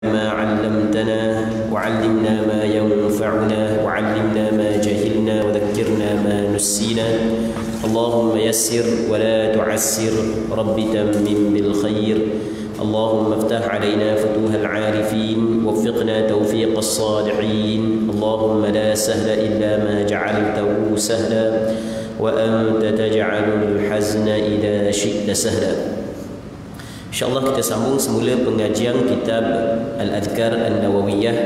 ما علمتنا وعلمنا ما ينفعنا وعلمنا ما جهلنا وذكرنا ما نسينا اللهم يسر ولا تعسر رب تمم بالخير اللهم افتح علينا فتوح العارفين وفقنا توفيق الصالحين اللهم لا سهل إلا ما جعلته سهلا وأنت تجعل الحزن إذا شئت سهلا. InsyaAllah kita sambung semula pengajian kitab Al-Adhkar An-Nawawiyah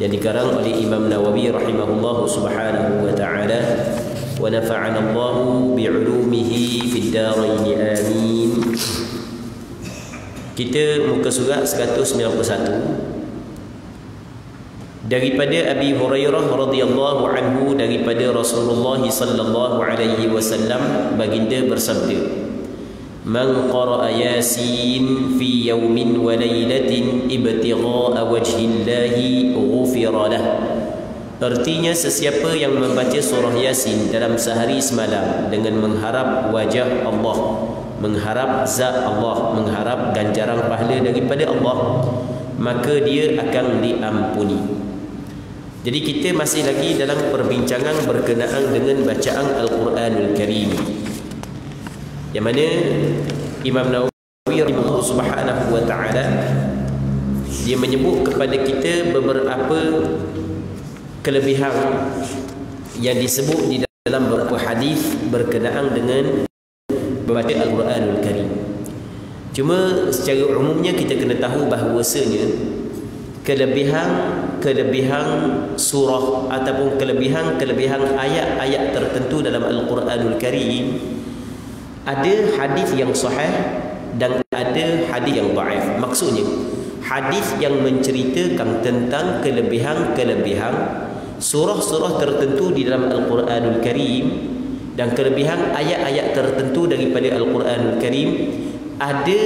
yang dikarang oleh Imam Nawawi rahimahullah subhanahu wa ta'ala wa nafa'ana Allahu bi'ulumihi fid darain amin. Kita muka surat 191 daripada Abi Hurairah radhiyallahu anhu, daripada Rasulullah sallallahu alaihi wasallam baginda bersabda, Man qara'a Yasin fi yawmin wa laylatin ibtigha'a wajhillahi ghufira lah. Artinya sesiapa yang membaca surah Yasin dalam sehari semalam dengan mengharap wajah Allah, mengharap zat Allah, mengharap ganjaran pahala daripada Allah, maka dia akan diampuni. Jadi kita masih lagi dalam perbincangan berkenaan dengan bacaan Al-Quranul Karim, yang mana Imam Nawawi rahimahullah subhanahu wa ta'ala dia menyebut kepada kita beberapa kelebihan yang disebut di dalam beberapa hadis berkenaan dengan membaca Al-Quranul Karim. Cuma secara umumnya kita kena tahu bahawasanya kelebihan surah ataupun kelebihan ayat-ayat tertentu dalam Al-Quranul Karim, ada hadis yang sahih dan ada hadis yang dhaif. Maksudnya hadis yang menceritakan tentang kelebihan surah-surah tertentu di dalam Al-Quranul Karim dan kelebihan ayat-ayat tertentu daripada Al-Quranul Karim. Ada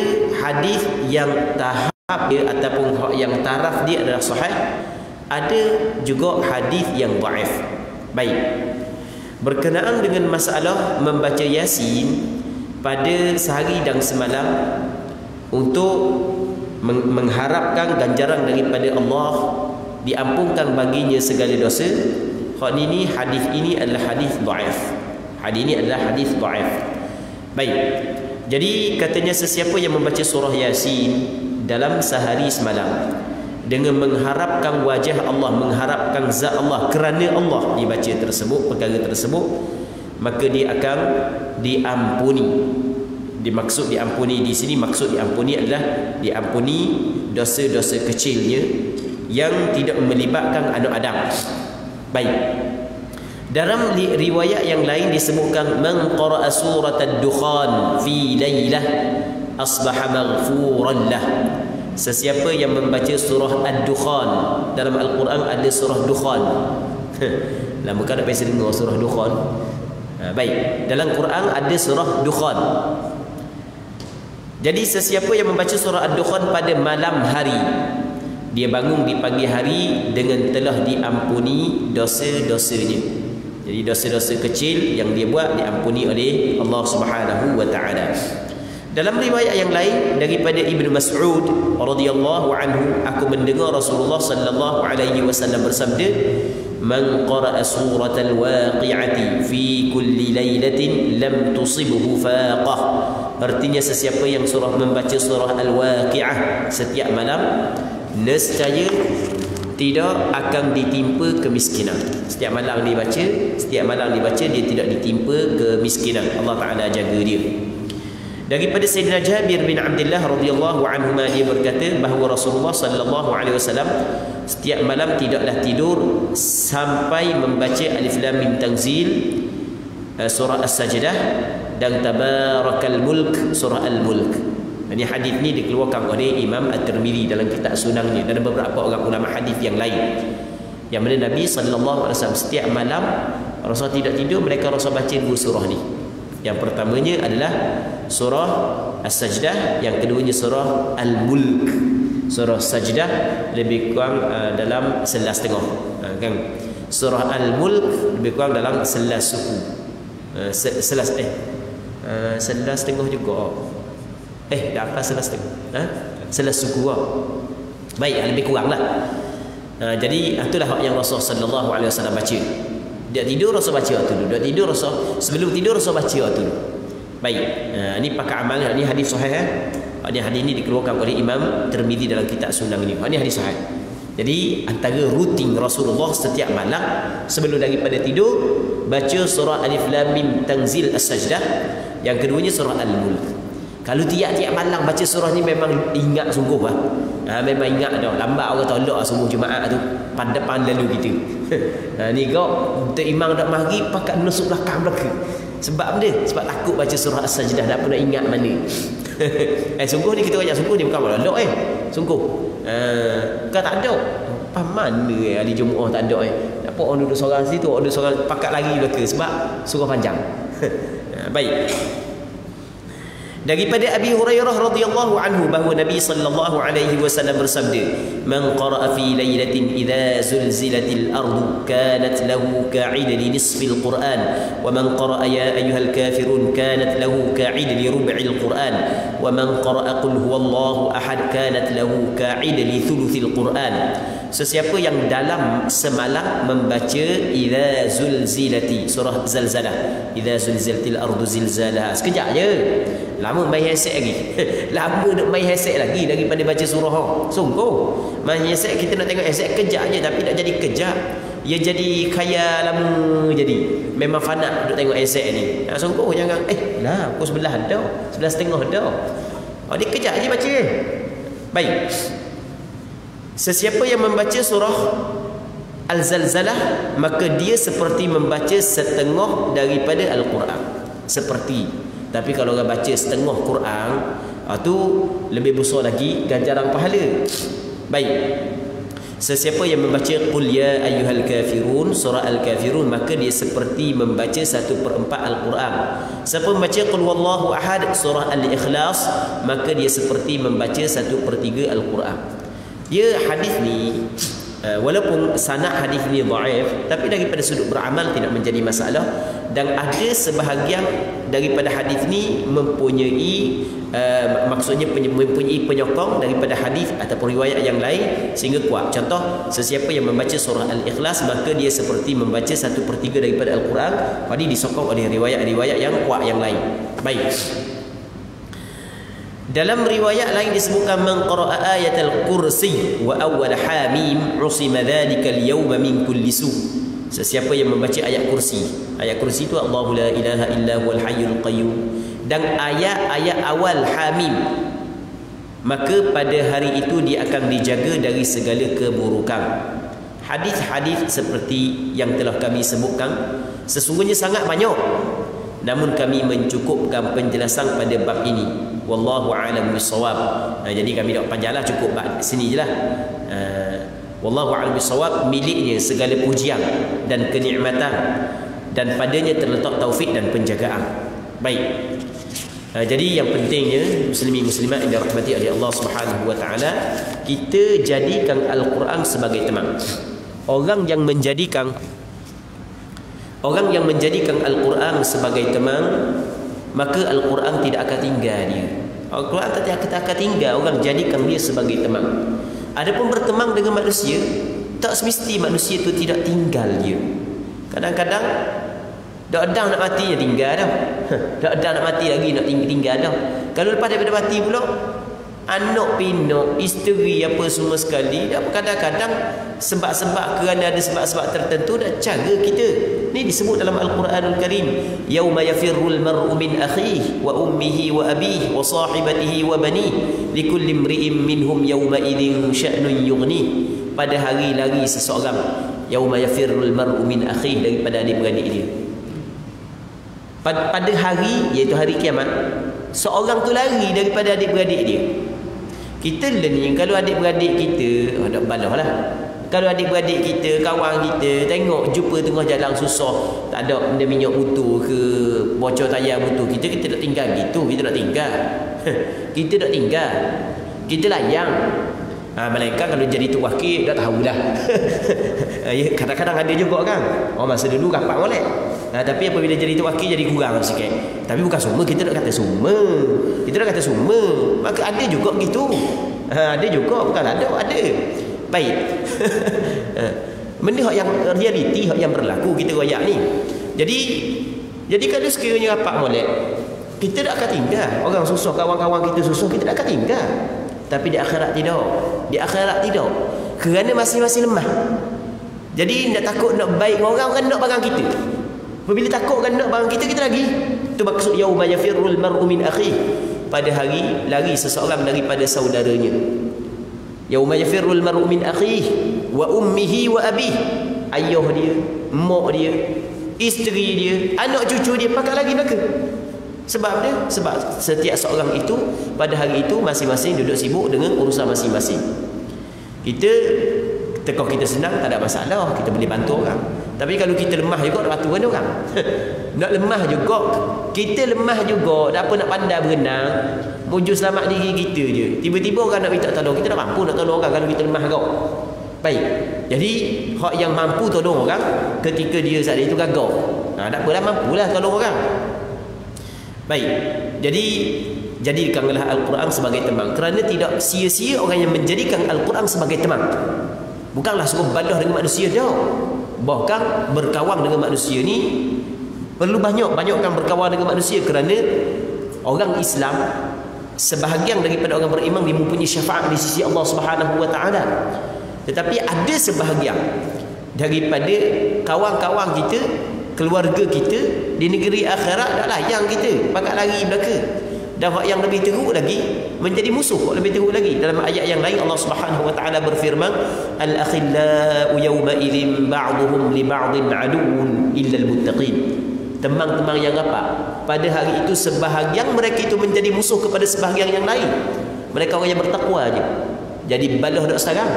hadis yang tahap dia ataupun yang taraf dia adalah sahih, ada juga hadis yang dhaif. Baik, berkenaan dengan masalah membaca Yasin pada sehari dan semalam untuk mengharapkan ganjaran daripada Allah, diampunkan baginya segala dosa, hadis ini adalah hadis dhaif. Hadis ini adalah hadis dhaif. Baik, jadi katanya sesiapa yang membaca surah Yasin dalam sehari semalam dengan mengharapkan wajah Allah, mengharapkan zat Allah, kerana Allah dibaca tersebut, perkara tersebut, maka dia akan diampuni. Dimaksud diampuni di sini, maksud diampuni adalah diampuni dosa-dosa kecilnya yang tidak melibatkan anak Adam. Baik, dalam riwayat yang lain disebutkan man qara'a surat ad-dukhan fi lailah asbaha maghfuran lah. Sesiapa yang membaca surah ad-dukhan, dalam Al-Quran ada surah dukhan. Lama kan apa yang dengar surah dukhan? Baik, dalam Quran ada surah dukhan. Jadi sesiapa yang membaca surah ad-dukhan pada malam hari, dia bangun di pagi hari dengan telah diampuni dosa-dosanya. Jadi dosa-dosa kecil yang dia buat diampuni oleh Allah Subhanahu wa taala. Dalam riwayat yang lain daripada Ibnu Mas'ud radhiyallahu anhu, aku mendengar Rasulullah sallallahu alaihi wasallam bersabda, Man qara'a suratal waqi'ati fi kulli lailatin lam tusibhu faqah. Artinya sesiapa yang membaca surah Al-Waqi'ah setiap malam, nescaya tidak akan ditimpa kemiskinan. Setiap malam dibaca, dia tidak ditimpa kemiskinan. Allah Ta'ala jaga dia. Daripada Sayyidina Jabir bin Abdullah radhiyallahu anhu, dia berkata bahawa Rasulullah sallallahu alaihi wasallam setiap malam tidaklah tidur sampai membaca Alif Lam Mim Tanzil, surah As-Sajdah, dan Tabarakal Mulk, surah Al-Mulk. Ini hadis ni dikeluarkan oleh Imam At-Tirmidzi dalam kitab Sunannya dan beberapa orang ulama hadis yang lain, yang mana Nabi sallallahu alaihi wasallam setiap malam Rasul tidak tidur, mereka Rasul baca dua surah ni. Yang pertamanya adalah surah As-Sajdah, yang keduanya surah Al-Mulk. Surah Sajdah lebih kurang dalam 11.5, kan? Surah Al-Mulk lebih kurang dalam 11 suku. 11.5 juga. Dah apa 11.5? 11 suku lah. Baik, lebih kurang lah. Jadi itulah yang Rasul sallallahu alaihi wasallam baca. Dia tidur Rasul baca waktu dulu. Dia tidur Rasul, sebelum tidur Rasul baca waktu dulu. Baik. Ini pakai amal, ini hadis sahih. Ini hadis ini dikeluarkan oleh Imam Tirmizi dalam kitab Sunan ini. Ini hadis sahih. Jadi antara rutin Rasulullah setiap malam sebelum daripada tidur baca surah Alif Lam Mim Tanzil As-Sajdah. Yang keduanya surah Al-Mulk. Kalau tiap-tiap malam baca surah ni memang ingat sungguh lah. Memang ingat dah. Lambat orang tolak semua Jumaat tu pada depan lalu kita. Ni kau untuk imam dak mari pakat nusuk belakang. Sebab dia sebab takut baca surah As-Sajdah tak pernah ingat mana. Sungguh ni kita banyak sungguh ni bukan malah sungguh. Kau tak ada. Apa mana hari Jumaat tak ada Apa orang duduk seorang situ, orang duduk seorang pakat lagi belaka sebab surah panjang. Baik. Daripada Abi Hurairah radhiyallahu anhu bahawa Nabi sallallahu alaihi wasallam bersabda, "Man qara'a fi lailatin idza zulzilatil ardu kanat lahu ka'idli nisfil Qur'an, wa man qara'a ya ayyuhal kafirun kanat lahu ka'idli rub'il Qur'an, wa man qara'a qul huwallahu ahad kanat lahu ka'idli thuluthil Qur'an." Sesiapa yang dalam semalam membaca idza zulzilati surah zalzalah, idza zulzilatil ardu zilzalaha, sekejap je. Lama main headset lagi. Lama nak main headset lagi daripada baca surah. Sungguh. Main headset kita nak tengok headset kejap je tapi tak jadi kejap. Ia jadi khayal lama jadi. Memang fana duk tengok headset ni. Sungguh jangan lah pukul 11 dah. 11.30 dah. Dia kejap je baca. Baik. Sesiapa yang membaca surah Al-Zalzalah maka dia seperti membaca setengah daripada Al-Quran. Seperti. Tapi kalau orang baca setengah Quran, tu lebih besar lagi ganjaran pahala. Baik. Sesiapa yang membaca Qul ya ayyuhal kafirun surah Al-Kafirun maka dia seperti membaca 1/4 Al-Quran. Siapa membaca Qul wallahu ahad surah Al-Ikhlas maka dia seperti membaca 1/3 Al-Quran. Ya, hadis ni walaupun sanad hadis ni dhaif tapi daripada sudut beramal tidak menjadi masalah, dan ada sebahagian daripada hadis ni mempunyai maksudnya mempunyai penyokong daripada hadis ataupun riwayat yang lain sehingga kuat. Contoh, sesiapa yang membaca surah Al-Ikhlas maka dia seperti membaca 1/3 daripada Al-Quran. Tadi disokong oleh riwayat-riwayat yang kuat yang lain. Baik. Dalam riwayat lain disebutkan man qara'a ayatal kursi wa awwal hamim usima dzalikal yawma min kulli su. Sesiapa yang membaca ayat kursi. Ayat kursi itu Allahu la ilaha illa huwal hayyul qayyum, dan ayat-ayat awal hamim, maka pada hari itu dia akan dijaga dari segala keburukan. Hadis-hadis seperti yang telah kami sebutkan sesungguhnya sangat banyak, namun kami mencukupkan penjelasan pada bab ini. Wallahu a'lam bissawab. Jadi kami tak panjanglah, cukup bab sini jelah. Wallahu a'lam bissawab, miliknya segala pujian dan kenikmatan dan padanya terletak taufik dan penjagaan. Baik. Jadi yang pentingnya muslimin muslimat yang dirahmati oleh Allah Subhanahu wa taala, kita jadikan Al-Quran sebagai teman. Orang yang menjadikan Al-Quran sebagai teman, maka Al-Quran tidak akan tinggal dia. Al-Quran tidak akan tinggal orang jadikan dia sebagai teman. Adapun berteman dengan manusia, tak semesti manusia itu tidak tinggal dia. Kadang-kadang dak dah nak mati dia tinggal dah. Dak dah nak mati lagi nak tinggal dah. Kalau lepas daripada mati pula, anak pinak, isteri apa semua sekali, kadang-kadang sebab-sebab kerana ada sebab-sebab tertentu dah cara kita. Ini disebut dalam Al-Quranul Karim, yauma yafirrul mar'u min akhihi wa ummihi wa abihi wa sahibatihi wa banihi likulli imri'in minhum yawma idzin sya'nun yughni. Pada hari lari seseorang, yauma yafirrul mar'u min akhihi, daripada adik-beradik dia. Pada hari, iaitu hari kiamat, seorang tu lari daripada adik-beradik dia. Kita ni kalau adik-beradik kita tak balah lah. Kalau adik-beradik kita, kawan kita tengok jumpa tengah jalan susah, tak ada benda minyak motor ke, bocor tayar motor, kita tak tinggal gitu. Kita tak tinggal. Kita tak tinggal. Kita layang. Malaikat kalau jadi tu wakil dah tahu dah. Kadang-kadang ada juga kan. Masa dulu rapat molek. Tapi apabila jadi tu wakil jadi kurang sikit. Tapi bukan semua, kita nak kata semua. Kita nak kata semua. Maka ada juga begitu. Ada juga, bukan ada. Baik. Benda yang realiti, yang berlaku kita royak ni. Jadi kalau sekiranya rapat molek, kita tak akan tinggal. Orang susah, kawan-kawan kita susah, kita tak akan tinggal. Tapi di akhirat tidak. Di akhirat tidak. Kerana masing-masing lemah. Jadi nak takut nak baik dengan orang kan nak barang kita. Apabila takut kan nak barang kita, kita lagi. Itu maksud yauma yafirrul mar'u min akhihi. Pada hari lari seseorang daripada saudaranya. Yauma yafirrul mar'u min akhihi wa ummihi wa abihi. Ayah dia, mak dia, isteri dia, anak cucu dia pakat lagi belaka. Sebab setiap seorang itu pada hari itu masing-masing duduk sibuk dengan urusan masing-masing. Kalau kita senang tak ada masalah, kita boleh bantu orang. Tapi kalau kita lemah juga nak bantu orang. Nak lemah juga, kita lemah juga, tak apa nak pandai berenang, muju selamat diri kita je. Tiba-tiba orang nak minta tolong, kita tak mampu nak tolong orang kalau kita lemah kau. Baik. Jadi hak yang mampu tolong orang ketika dia saat itu gagal. Tak apalah, mampulah tolong orang. Baik. Jadi jadikanlah Al-Quran sebagai teman. Kerana tidak sia-sia orang yang menjadikan Al-Quran sebagai teman. Bukanlah suruh balah dengan manusia dah. Bahkan berkawan dengan manusia ni perlu banyakkan berkawan dengan manusia, kerana orang Islam sebahagian daripada orang beriman dia mempunyai syafaat di sisi Allah Subhanahu wa taala. Tetapi ada sebahagian daripada kawan-kawan kita, keluarga kita di negeri akhirat tak layan kita, pakat lari belaka. Dan yang lebih teruk lagi menjadi musuh, lebih teruk lagi. Dalam ayat yang lain Allah Subhanahu wa taala berfirman, al-akhillau yawma idzin ba'dhum li ba'dhin aduwwun illa al-muttaqin. Teman-teman yang apa? Pada hari itu sebahagian mereka itu menjadi musuh kepada sebahagian yang lain. Mereka orang yang bertakwa aja. Jadi balah dak sekarang.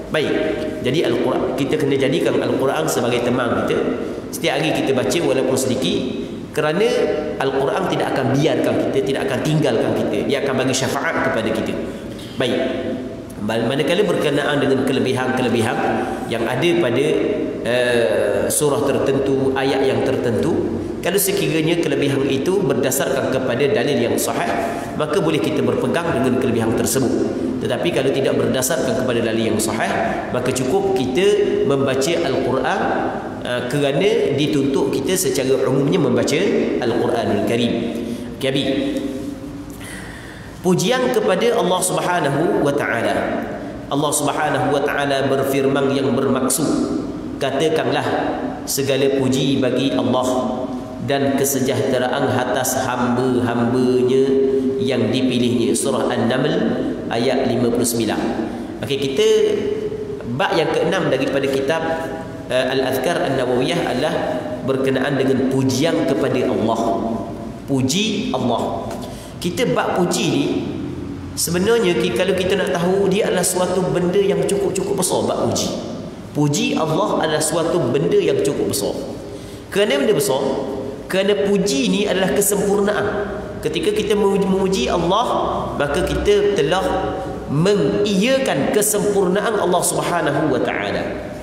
Baik. Jadi Al-Quran, kita kena jadikan Al-Quran sebagai teman kita. Setiap hari kita baca walaupun sedikit. Kerana Al-Quran tidak akan biarkan kita, tidak akan tinggalkan kita. Dia akan bagi syafaat kepada kita. Baik. Manakala berkenaan dengan kelebihan-kelebihan yang ada pada surah tertentu, ayat yang tertentu, kalau sekiranya kelebihan itu berdasarkan kepada dalil yang sahih, maka boleh kita berpegang dengan kelebihan tersebut. Tetapi kalau tidak berdasarkan kepada dalil yang sahih, maka cukup kita membaca Al-Quran kerana dituntut kita secara umumnya membaca Al-Quranul Karim. Kabi. Pujian kepada Allah Subhanahu wa taala. Allah Subhanahu wa taala berfirman yang bermaksud, katakanlah segala puji bagi Allah dan kesejahteraan atas hamba-hambanya yang dipilihnya. Surah An-Naml ayat 59. Okey, kita bab yang ke-6 daripada kitab Al-Azkar An-Nawawiyah adalah berkenaan dengan pujian kepada Allah. Puji Allah. Kita bab puji ni sebenarnya kalau kita nak tahu, dia adalah suatu benda yang cukup besar. Bab puji, puji Allah adalah suatu benda yang cukup besar. Kerana benda besar, kerana puji ni adalah kesempurnaan. Ketika kita memuji Allah, maka kita telah mengiyakan kesempurnaan Allah Subhanahu wa taala.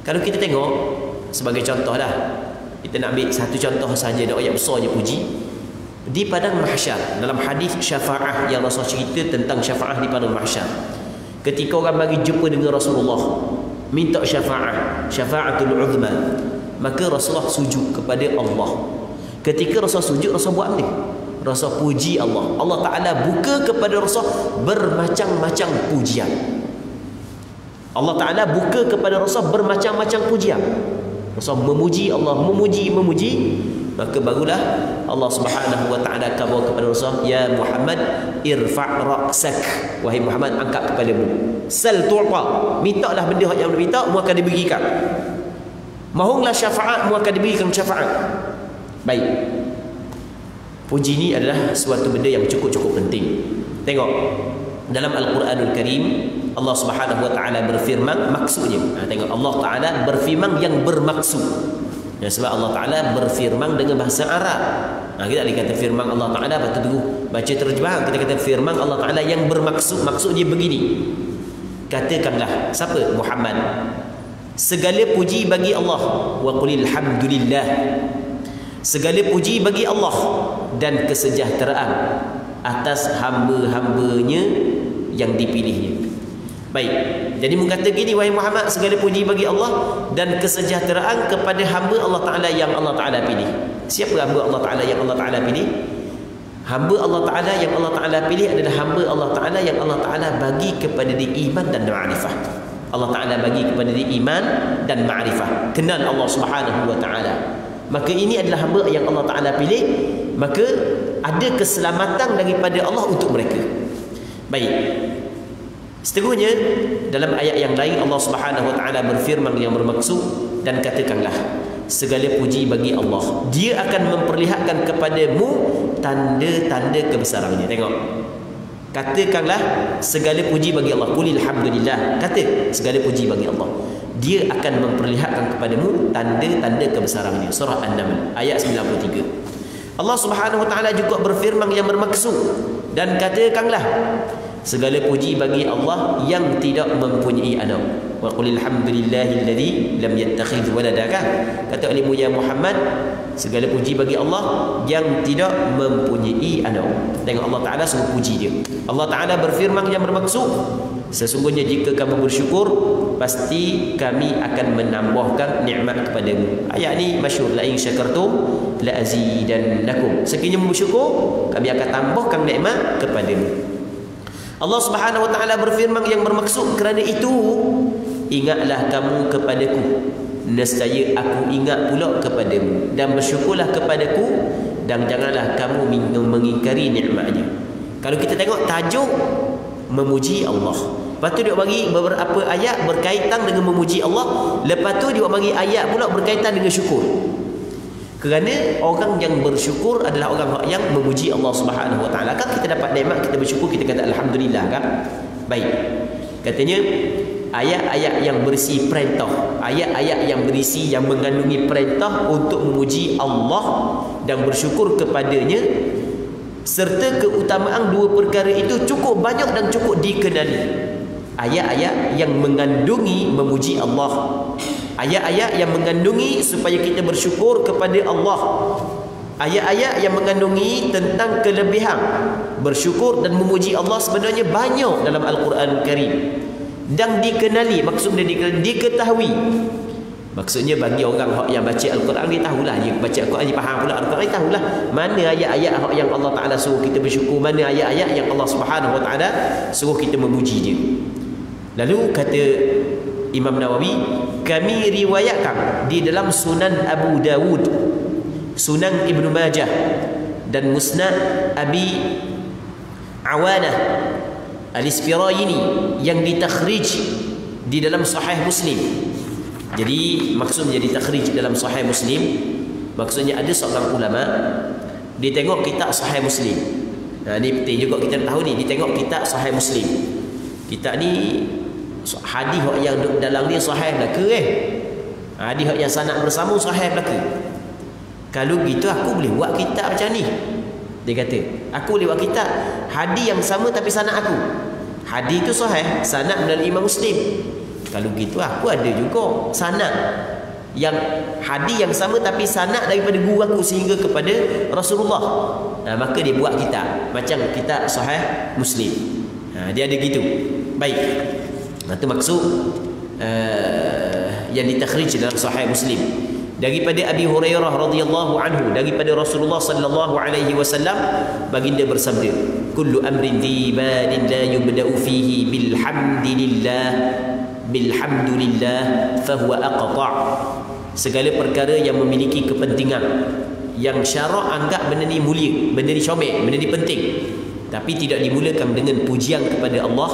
Kalau kita tengok sebagai contoh dah, kita nak ambil satu contoh saja dah, ayat besarnya puji. Di padang mahsyar, dalam hadis syafaah yang Rasul cerita tentang syafaah di padang mahsyar, ketika orang bagi jumpa dengan Rasulullah minta syafaatul uzma, maka Rasulullah sujud kepada Allah. Ketika Rasul sujud, Rasul buat apa? Rasul puji Allah. Allah Ta'ala buka kepada Rasul bermacam-macam pujian. Allah Ta'ala buka kepada Rasul bermacam-macam pujian. Rasul memuji Allah, memuji. Maka barulah Allah Subhanahu wa taala khabar kepada Rasul, ya Muhammad irfa' ra'sak, wahai Muhammad angkat kepalamu, sal tu'ta, mintalah benda yang anda minta, mu akan diberikan. Mohonlah syafaat, mu akan diberikan syafaat. Baik. Puji ini adalah suatu benda yang cukup penting. Tengok dalam Al-Quranul Karim, Allah Subhanahu wa taala berfirman, maksudnya tengok, Allah Taala berfirman yang bermaksud. Ya, sebab Allah Ta'ala berfirman dengan bahasa Arab. Kita boleh kata firman Allah Ta'ala, lepas tu baca terjemahan, kita kata firman Allah Ta'ala yang bermaksud. Maksudnya begini, katakanlah, siapa? Muhammad, segala puji bagi Allah. Wa qulil hamdulillah, segala puji bagi Allah dan kesejahteraan atas hamba-hambanya yang dipilihnya. Baik. Jadi mengata gini, wahai Muhammad, segala puji bagi Allah dan kesejahteraan kepada hamba Allah Ta'ala yang Allah Ta'ala pilih. Siapa hamba Allah Ta'ala yang Allah Ta'ala pilih? Hamba Allah Ta'ala yang Allah Ta'ala pilih adalah hamba Allah Ta'ala yang Allah Ta'ala bagi kepada dia iman dan ma'rifah. Allah Ta'ala bagi kepada dia iman dan ma'rifah. Kenal Allah Subhanahu Wa Ta'ala. Maka ini adalah hamba yang Allah Ta'ala pilih. Maka ada keselamatan daripada Allah untuk mereka. Baik. Seterusnya dalam ayat yang lain Allah Subhanahu Wa Ta'ala berfirman yang bermaksud, dan katakanlah segala puji bagi Allah. Dia akan memperlihatkan kepadamu tanda-tanda kebesarannya. Tengok. Katakanlah segala puji bagi Allah. Qulil hamdulillah. Kata segala puji bagi Allah. Dia akan memperlihatkan kepadamu tanda-tanda kebesarannya. Surah An-Naml ayat 93. Allah Subhanahu Wa Ta'ala juga berfirman yang bermaksud, dan katakanlah segala puji bagi Allah yang tidak mempunyai anak. Wa qulil hamdulillahilladzi lam yattakhidh walada. Kata olehmu ya Muhammad, segala puji bagi Allah yang tidak mempunyai anak. Tengok Allah Ta'ala suruh puji dia. Allah Ta'ala berfirman yang bermaksud, sesungguhnya jika kamu bersyukur, pasti kami akan menambahkan nikmat kepadamu. Ayat ni masyhur, la in syakartum la azidannakum. Sekiranya bersyukur, kami akan tambahkan nikmat kepadamu. Allah Subhanahu Wa Ta'ala berfirman yang bermaksud, kerana itu ingatlah kamu kepadaku, nescaya aku ingat pula kepadamu, dan bersyukurlah kepadaku, dan janganlah kamu mengingkari nikmatnya. Kalau kita tengok tajuk memuji Allah, lepas tu dia bagi beberapa ayat berkaitan dengan memuji Allah, lepas tu dia bagi ayat pula berkaitan dengan syukur. Kerana orang yang bersyukur adalah orang yang memuji Allah Subhanahu Wa Ta'ala. Kan kita dapat nikmat, kita bersyukur, kita kata alhamdulillah kan? Baik. Katanya ayat-ayat yang berisi perintah, ayat-ayat yang berisi yang mengandungi perintah untuk memuji Allah dan bersyukur kepadanya, serta keutamaan dua perkara itu cukup banyak dan cukup dikenali. Ayat-ayat yang mengandungi memuji Allah, ayat-ayat yang mengandungi supaya kita bersyukur kepada Allah, ayat-ayat yang mengandungi tentang kelebihan bersyukur dan memuji Allah sebenarnya banyak dalam Al-Quran Karim, dan dikenali. Maksudnya diketahui. Maksudnya bagi orang yang baca Al-Quran, dia tahulah, dia baca Al-Quran, dia faham pula Al-Quran, dia tahulah mana ayat-ayat yang Allah Ta'ala suruh kita bersyukur, mana ayat-ayat yang Allah Subhanahu Wa Ta'ala suruh kita memuji dia. Lalu kata Imam Nawawi, kami riwayatkan di dalam Sunan Abu Dawud, Sunan Ibnu Majah, dan Musnad Abi Awanah Al-Isfirayini yang ditakhrij di dalam Sahih Muslim. Jadi maksudnya ditakhrij dalam Sahih Muslim, maksudnya ada seorang ulama dia tengok kitab Sahih Muslim. Nah, ni penting juga kita tahu ni, dia tengok kitab Sahih Muslim. Kitab ni hadis yang dalam dia sahih belaka hadis yang sanad bersama sahih belaka. Kalau gitu aku boleh buat kitab macam ni. Dia kata, aku boleh buat kitab hadis yang sama tapi sanad aku. Hadis tu sahih, sanad melalui Imam Muslim. Kalau gitu aku ada juga sanad yang hadis yang sama tapi sanad daripada guru aku sehingga kepada Rasulullah. Maka dia buat kitab macam kitab Sahih Muslim. Dia ada gitu. Baik. Itu maksud yang ditakhrij dalam Sahih Muslim daripada Abi Hurairah radhiyallahu anhu, daripada Rasulullah sallallahu alaihi wasallam, baginda bersabda, kullu amrin dhi balin la yubda'u fihi bilhamdulillah fahuwa aqta'. Segala perkara yang memiliki kepentingan, yang syarak anggap benda ni mulia, benda ni comel, benda ni penting, tapi tidak dimulakan dengan pujian kepada Allah,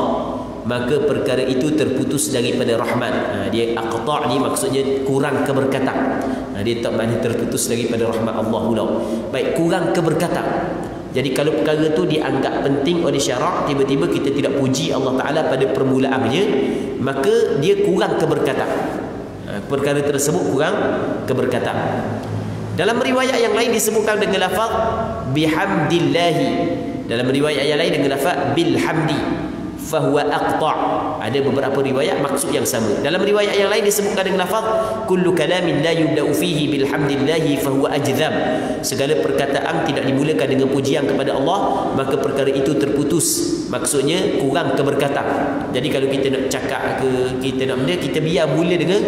maka perkara itu terputus daripada rahmat. Dia aqta' ni maksudnya kurang keberkatan. Dia tak makna terputus daripada rahmat Allah pula. Baik, kurang keberkatan. Jadi kalau perkara tu dianggap penting oleh syarak, tiba-tiba kita tidak puji Allah Ta'ala pada permulaannya, maka dia kurang keberkatan. Perkara tersebut kurang keberkatan. Dalam riwayat yang lain disebutkan dengan lafaz bihamdillahi, dalam riwayat yang lain dengan lafaz bilhamdi. fahuwa aqta'. Ada beberapa riwayat maksud yang sama. Dalam riwayat yang lain disebutkan dengan lafaz kullu kalamin la yubda'u fihi bilhamdillahi fahuwa ajzam. Segala perkataan tidak dimulakan dengan pujian kepada Allah, maka perkara itu terputus. Maksudnya kurang keberkatan. Jadi kalau kita nak cakap ke, kita nak benda, kita biar mula dengan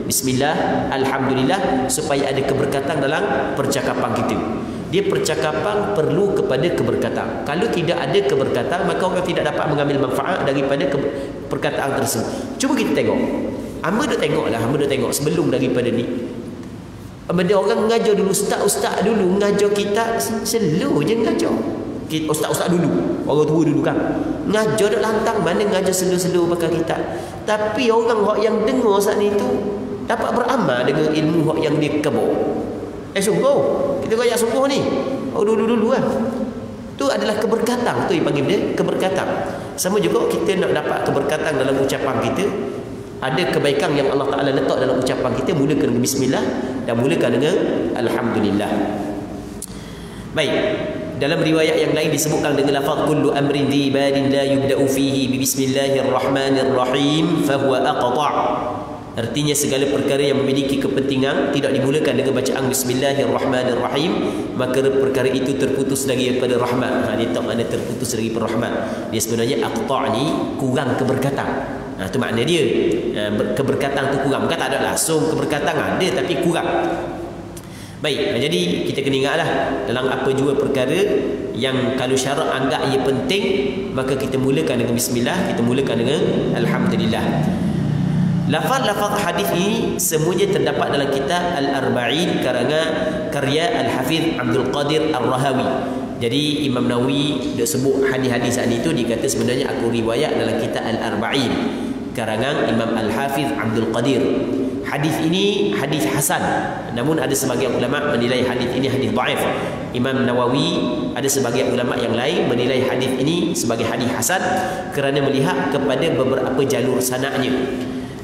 bismillah, alhamdulillah, supaya ada keberkatan dalam percakapan kita. Dia percakapan perlu kepada keberkatan. Kalau tidak ada keberkatan, maka orang tidak dapat mengambil manfaat daripada perkataan tersebut. Cuba kita tengok. Hamba duk tengok sebelum daripada ni. Benda orang mengajar dulu, ustaz-ustaz dulu mengajar kita slow je mengajar. Ustaz-ustaz dulu, orang tua dulu kan, ngajar duk lantang mana ngajar slow-slow pakai kita. Tapi orang yang dengar saat ni tu dapat beramal dengan ilmu yang dia kebur. Sungguh kita royak sungguh ni. Dulu kan. Tu adalah keberkatan, tu dipanggil dia keberkatan. Sama juga kita nak dapat keberkatan dalam ucapan kita. Ada kebaikan yang Allah Taala letak dalam ucapan kita, mulakan dengan bismillah dan mulakan dengan alhamdulillah. Baik. Dalam riwayat yang lain disebutkan dengan lafaz kullu amrin dhi balin la yubda'u fihi bi bismillahirrahmanirrahim fahuwa aqta'. Artinya segala perkara yang memiliki kepentingan tidak dimulakan dengan bacaan bismillahirrahmanirrahim, maka perkara itu terputus daripada rahmat. Dia tak makna terputus daripada rahmat. Dia sebenarnya aqta' ni kurang keberkatan. Itu makna dia. Keberkatan tu kurang. Bukan tak ada langsung keberkatan ada, tapi kurang. Baik, jadi kita kena ingatlah dalam apa jua perkara yang kalau syarak anggap ia penting, maka kita mulakan dengan bismillah, kita mulakan dengan alhamdulillah. Lafaz-lafaz hadis ini semuanya terdapat dalam kitab Al-Arba'in karangan karya Al-Hafiz Abdul Qadir Ar-Rahawi. Jadi Imam Nawawi dia sebut hadis-hadis itu, dia kata sebenarnya aku riwayat dalam kitab Al-Arba'in karangan Imam Al-Hafiz Abdul Qadir. Hadis ini hadis hasan, namun ada sebagian ulama menilai hadis ini hadis dhaif. Imam Nawawi ada sebagian ulama yang lain menilai hadis ini sebagai hadis hasan kerana melihat kepada beberapa jalur sanadnya.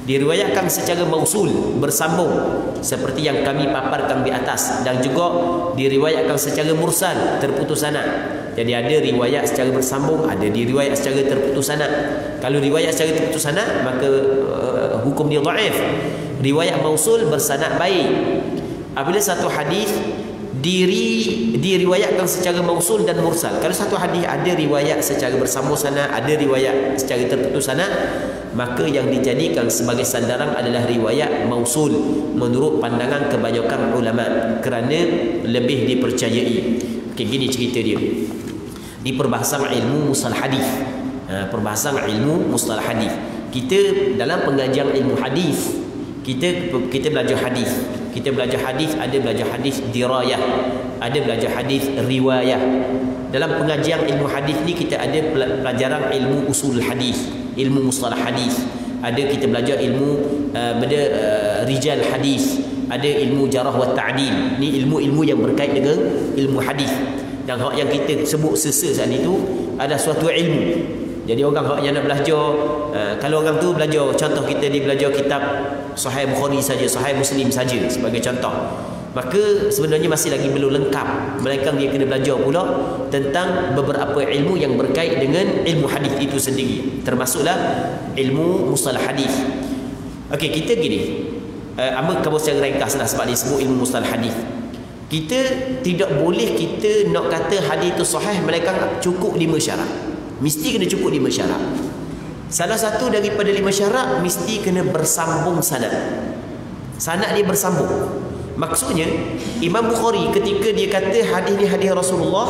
Diriwayatkan secara mausul, bersambung seperti yang kami paparkan di atas, dan juga diriwayatkan secara mursal, terputus sanad. Jadi ada riwayat secara bersambung, ada diriwayat secara terputus sanad. Kalau riwayat secara terputus sanad, maka hukum dia dhaif. Riwayat mausul bersanad baik. Apabila satu hadis diriwayatkan secara mausul dan mursal. Kalau satu hadis ada riwayat secara bersambung sanad, ada riwayat secara terputus sanad, maka yang dijadikan sebagai sandaran adalah riwayat mausul menurut pandangan kebanyakan ulama kerana lebih dipercayai. Okey, gini cerita dia. Di perbahasan ilmu mustalah hadis. Perbahasan ilmu mustalah hadis. Kita dalam pengajian ilmu hadis, kita belajar hadis. Kita belajar hadis, ada belajar hadis dirayah, ada belajar hadis riwayah. Dalam pengajian ilmu hadis ni kita ada pelajaran ilmu usul hadis, ilmu mustalah hadis. Ada kita belajar ilmu rijal hadis, ada ilmu jarah wa ta'dil. Ni ilmu-ilmu yang berkait dengan ilmu hadis. Dan hak yang kita sebut saat itu adalah suatu ilmu. Jadi orang yang nak belajar, kalau orang tu belajar, contoh kita dia belajar kitab Sahih Bukhari saja, Sahih Muslim saja sebagai contoh, maka sebenarnya masih lagi belum lengkap. Melainkan dia kena belajar pula tentang beberapa ilmu yang berkait dengan ilmu hadis itu sendiri, termasuklah ilmu mustalah hadis. Okey, kita gini, ambil kamu secara ringkaslah sebab disebut ilmu mustalah hadis. Kita tidak boleh kita nak kata hadis itu sahih melainkan cukup 5 syarat. Mesti kena cukup 5 syarat. Salah satu daripada 5 syarat mesti kena bersambung sanad. Sanad dia bersambung. Maksudnya Imam Bukhari ketika dia kata hadis ni hadis Rasulullah,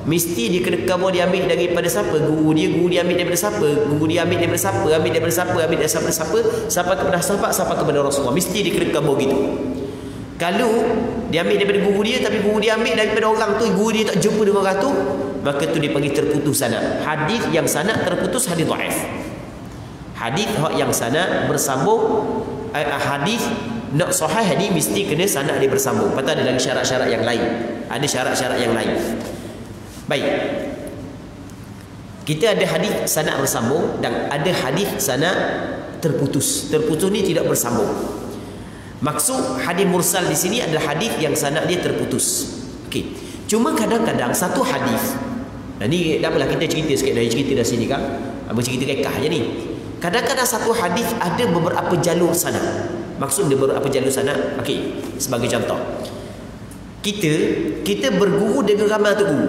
mesti dia kena cover, dia ambil daripada siapa? Guru dia ambil daripada siapa? Guru dia ambil daripada siapa? Ambil daripada siapa? Ambil daripada siapa? Sampai kepada sahabat, sampai kepada Rasulullah. Mesti dia kena cover gitu. Kalau dia ambil daripada guru dia, tapi guru dia ambil daripada orang tu, guru dia tak jumpa dengan orang tu, maka tu dipanggil terputus sanad. Hadis yang sanad terputus hadis dhaif. Hadis yang sanad bersambung, hadis nak sahih ni mesti kena sanad dia bersambung. Patut ada lagi syarat-syarat yang lain. Ada syarat-syarat yang lain. Baik. Kita ada hadis sanad bersambung dan ada hadis sanad terputus. Terputus ni tidak bersambung. Maksud hadis mursal di sini adalah hadis yang sanad dia terputus. Okey. Cuma kadang-kadang satu hadis. Nah, ni dah apalah kita cerita sikit dari cerita dari sini kan. Bercerita kekah je ni. Kadang-kadang satu hadis ada beberapa jalur sanad. Maksud dia beberapa jalur sanad. Okey, sebagai contoh. Kita berguru dengan ramai tok guru.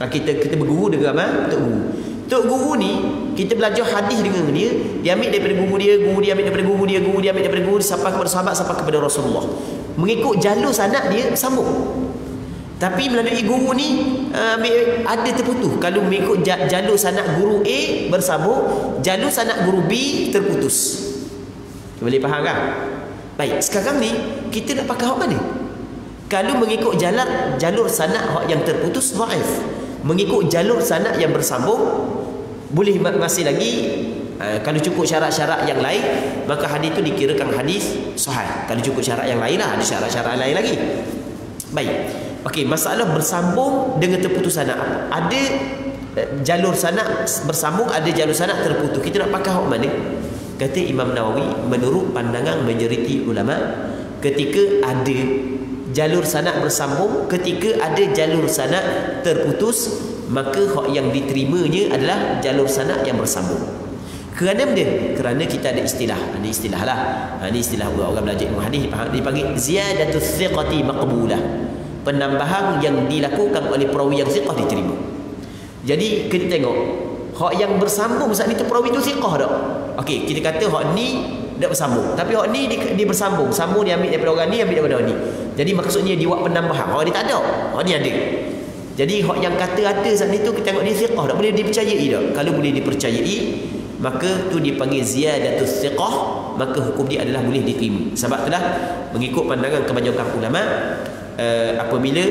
Kita berguru dengan ramai tok guru. Tok guru ni kita belajar hadis dengan dia, dia ambil daripada guru dia ambil daripada guru dia ambil daripada guru dia, sampai kepada sahabat, sampai kepada Rasulullah. Mengikut jalur sanad dia sambung. Tapi melalui guru ni ada terputus. Kalau mengikut jalur sanad guru A bersambung, jalur sanad guru B terputus. Boleh faham kan? Baik, sekarang ni kita nak pakai hak mana? Kalau mengikut jalur sanad hak yang terputus dhaif. Mengikut jalur sanad yang bersambung boleh masih lagi. Kalau cukup syarat-syarat yang lain, maka hadis itu dikirakan hadis sahih. Kalau cukup syarat yang lain lah, ada syarat-syarat lain lagi. Baik. Okey, masalah bersambung dengan terputus sanad. Ada jalur sanad bersambung, ada jalur sanad terputus. Kita nak pakai hak mana? Kata Imam Nawawi, menurut pandangan majoriti ulama, ketika ada jalur sanad bersambung, ketika ada jalur sanad terputus, maka hak yang diterimanya adalah jalur sanad yang bersambung. Kerana benda? Kerana kita ada istilah. Ini istilah lah. Ini istilah orang belajar ilmu hadis dipanggil ziyadatus thiqati maqbulah. Penambahan yang dilakukan oleh perawi yang thiqah diterima. Jadi kita tengok hak yang bersambung saat itu perawi itu thiqah tak? Okey, kita kata hak ni tak bersambung, tapi hak ni dia bersambung. Sambung dia ambil daripada orang ni, ambil daripada orang ni. Jadi maksudnya dia buat penambahan. Hak ni tak ada, hak ni ada. Jadi hak yang kata ada saat itu kita tengok dia thiqah tak, boleh dipercayai tak? Kalau boleh dipercayai, maka tu dipanggil ziyadatus thiqah, maka hukum dia adalah boleh diterima. Sebab itulah mengikut pandangan kebanyakan ulama, apabila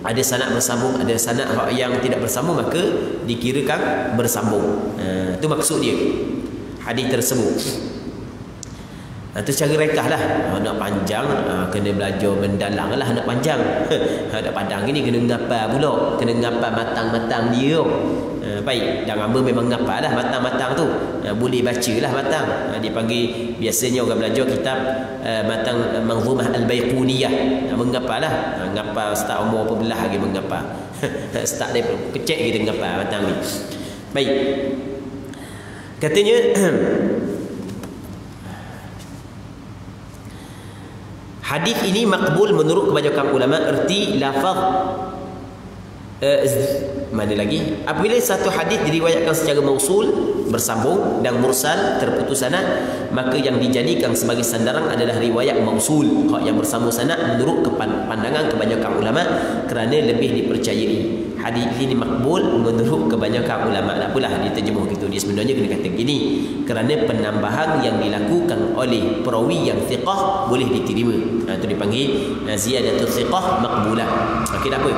ada sanad bersambung, ada sanad yang tidak bersambung, maka dikirakan bersambung. Itu maksud dia hadis tersebut. Itu cara rekah lah. Nak panjang, kena belajar mendalang lah. Nak panjang, nak padang ini kena ngapal pula, kena ngapal matang-matang dia. Baik, dah ngapa memang ngapal lah matang-matang tu. Boleh baca lah matang. Dia panggil, biasanya orang belajar kitab matang Manzumah Al-Baiquniyah. Mengapal lah. Ngapal start umur apa belah lagi mengapal. Start dari kecil kita ngapal matang ni. Baik. Katanya hadis ini makbul menurut kebanyakan ulama. Erti lafaz mana lagi? Apabila satu hadis diriwayatkan secara mausul bersambung dan mursal terputus sanad, maka yang dijadikan sebagai sandaran adalah riwayat mausul, hak yang bersambung sanad menurut pandangan kebanyakan ulama, kerana lebih dipercayai. Hadis ini makbul menurut kebanyakan ulama. Tak apalah diterjemah gitu. Dia sebenarnya kena kata gini, kerana penambahan yang dilakukan oleh perawi yang thiqah boleh diterima. Itu dipanggil ziyadatul thiqah maqbulah. Okey, tak apa.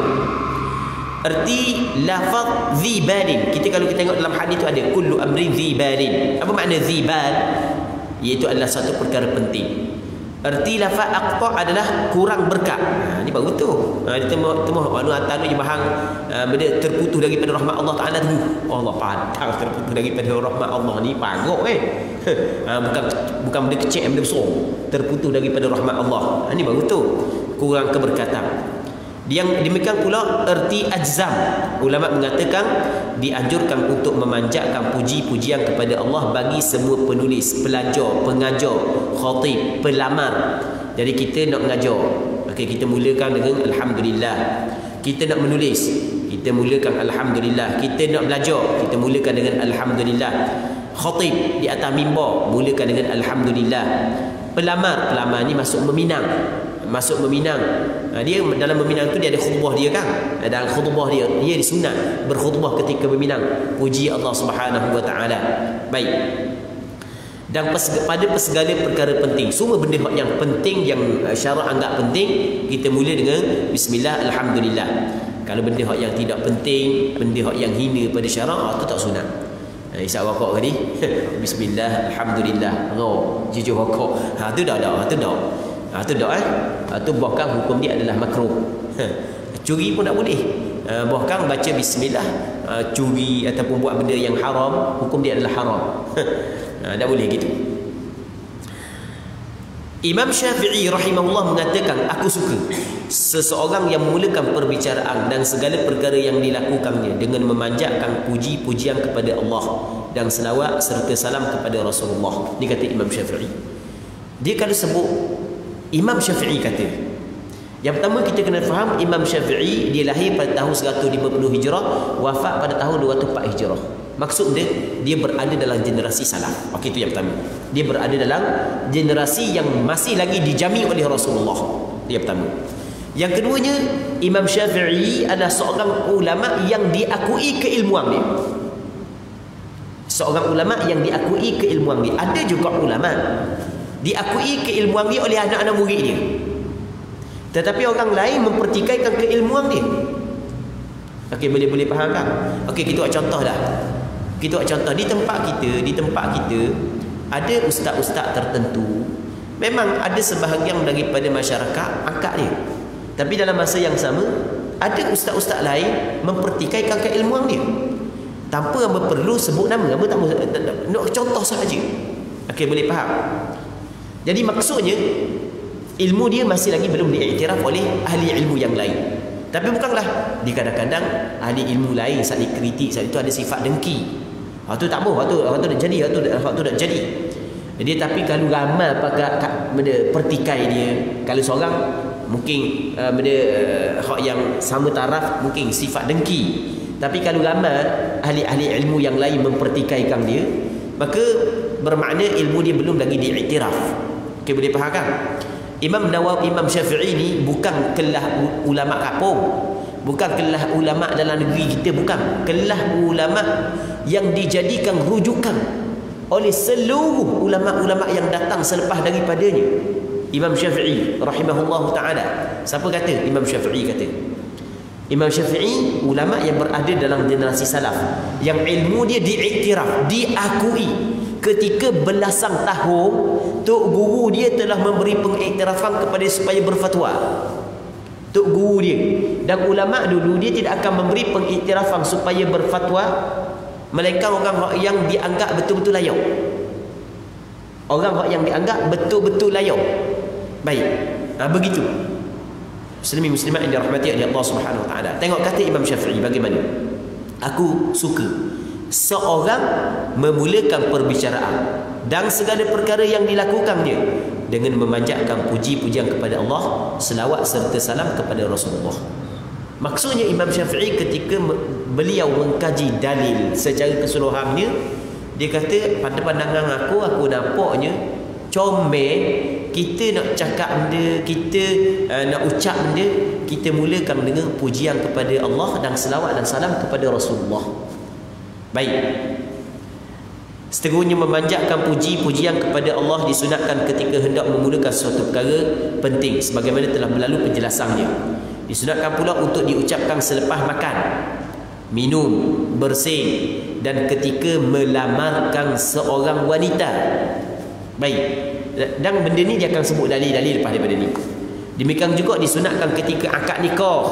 Erti lafaz zibalin. Kita kalau kita tengok dalam hadis tu ada kullu amrin zibalin. Apa makna zibal? Iaitu adalah satu perkara penting. Erti lafaz aqta adalah kurang berkat. Ni baru tu. Dia temu anu atas ni bahang benda terputus daripada rahmat Allah Taala tu. Allah padang terputus daripada rahmat Allah ni pagok bukan benda kecil, benda besar. Terputus daripada rahmat Allah. Ni baru tu. Kurang keberkatan. Yang demikian pula erti ajzam. Ulama mengatakan dianjurkan untuk memanjatkan puji-pujian kepada Allah bagi semua penulis, pelajar, pengajar, khatib, pelamar. Jadi kita nak mengajar, okey, kita mulakan dengan alhamdulillah. Kita nak menulis, kita mulakan alhamdulillah. Kita nak belajar, kita mulakan dengan alhamdulillah. Khatib di atas mimbar, mulakan dengan alhamdulillah. Pelamar ni masuk meminang. Dia dalam meminang tu dia ada khutbah dia kan. Dalam khutbah dia disunat berkhutbah ketika meminang, puji Allah Subhanahu wa taala. Baik. Dan pada segala perkara penting, semua benda yang penting yang syarak anggap penting, kita mula dengan bismillah alhamdulillah. Kalau benda yang tidak penting, benda yang hina pada syarak, itu tak sunat. Isap rokok tadi bismillah alhamdulillah, jujur rokok, tu dah tu bahkan hukum dia adalah makruh. Curi pun tak boleh. Bahkan baca bismillah, curi ataupun buat benda yang haram, hukum dia adalah haram. Tak boleh gitu. Imam Syafi'i rahimahullah mengatakan, aku suka seseorang yang memulakan perbicaraan dan segala perkara yang dilakukannya dengan memanjatkan puji-pujian kepada Allah dan selawat serta salam kepada Rasulullah. Ni kata Imam Syafi'i. Dia kalau sebut Imam Syafi'i kata, yang pertama kita kena faham Imam Syafi'i dia lahir pada tahun 150 Hijrah, wafat pada tahun 204 Hijrah. Maksud dia berada dalam generasi salaf. Okey, itu yang pertama. Dia berada dalam generasi yang masih lagi dijami oleh Rasulullah. Itu yang pertama. Yang keduanya, Imam Syafi'i adalah seorang ulama yang diakui keilmuan dia. Seorang ulama yang diakui keilmuan dia. Ada juga ulama diakui keilmuan dia oleh anak-anak murid dia, tetapi orang lain mempertikaikan keilmuan dia. Okey, boleh faham tak? Okey, kita buat contoh dah. Kita buat contoh di tempat kita ada ustaz-ustaz tertentu. Memang ada sebahagian daripada masyarakat angkat dia. Tapi dalam masa yang sama ada ustaz-ustaz lain mempertikaikan keilmuan dia. Tanpa hamba perlu sebut nama, hamba tak nak contoh sahaja. Okey, boleh faham? Jadi maksudnya ilmu dia masih lagi belum diiktiraf oleh ahli ilmu yang lain. Tapi bukanlah di kadang-kadang ahli ilmu lain saat dikritik, saat itu ada sifat dengki. Waktu tak mau, waktu nak jadi, waktu nak jadi. Jadi tapi kalau ramai pakai benda pertikai dia, kalau seorang mungkin benda hak yang sama taraf mungkin sifat dengki. Tapi kalau ramai ahli-ahli ilmu yang lain mempertikaikan dia, maka bermakna ilmu dia belum lagi diiktiraf. Okey, boleh faham kan? Imam Nawawi, Imam Syafi'i ni bukan kelah ulama kampung, bukan kelah ulama dalam negeri kita, bukan. Kelah ulama yang dijadikan rujukan oleh seluruh ulama-ulama yang datang selepas daripadanya. Imam Syafi'i rahimahullah ta'ala. Siapa kata? Imam Syafi'i kata. Imam Syafi'i ulama yang berada dalam generasi salaf, yang ilmu dia diiktiraf, diakui. Ketika belasan tahun tok guru dia telah memberi pengiktirafan kepada supaya berfatwa. Tok guru dia dan ulama dulu dia tidak akan memberi pengiktirafan supaya berfatwa melainkan orang yang dianggap betul-betul layak. Orang yang dianggap betul-betul layak. Baik. Begitu. Muslimin muslimat yang dirahmati oleh Allah Subhanahu wa taala. Tengok kata Imam Syafi'i bagaimana. Aku suka seorang memulakan perbicaraan dan segala perkara yang dilakukannya dengan memanjatkan puji-pujian kepada Allah, selawat serta salam kepada Rasulullah. Maksudnya Imam Syafi'i ketika beliau mengkaji dalil secara keseluruhannya, dia kata pada pandangan aku nampaknya comel kita nak cakap benda, kita nak ucap benda, kita mulakan dengan pujian kepada Allah dan selawat dan salam kepada Rasulullah. Baik. Seterusnya memanjatkan puji-pujian kepada Allah disunatkan ketika hendak memulakan suatu perkara penting sebagaimana telah berlalu penjelasannya. Disunatkan pula untuk diucapkan selepas makan, minum, bersih dan ketika melamarkan seorang wanita. Baik. Dan benda ni dia akan sebut dalil-dalil lepas daripada ni. Demikian juga disunatkan ketika akad nikah.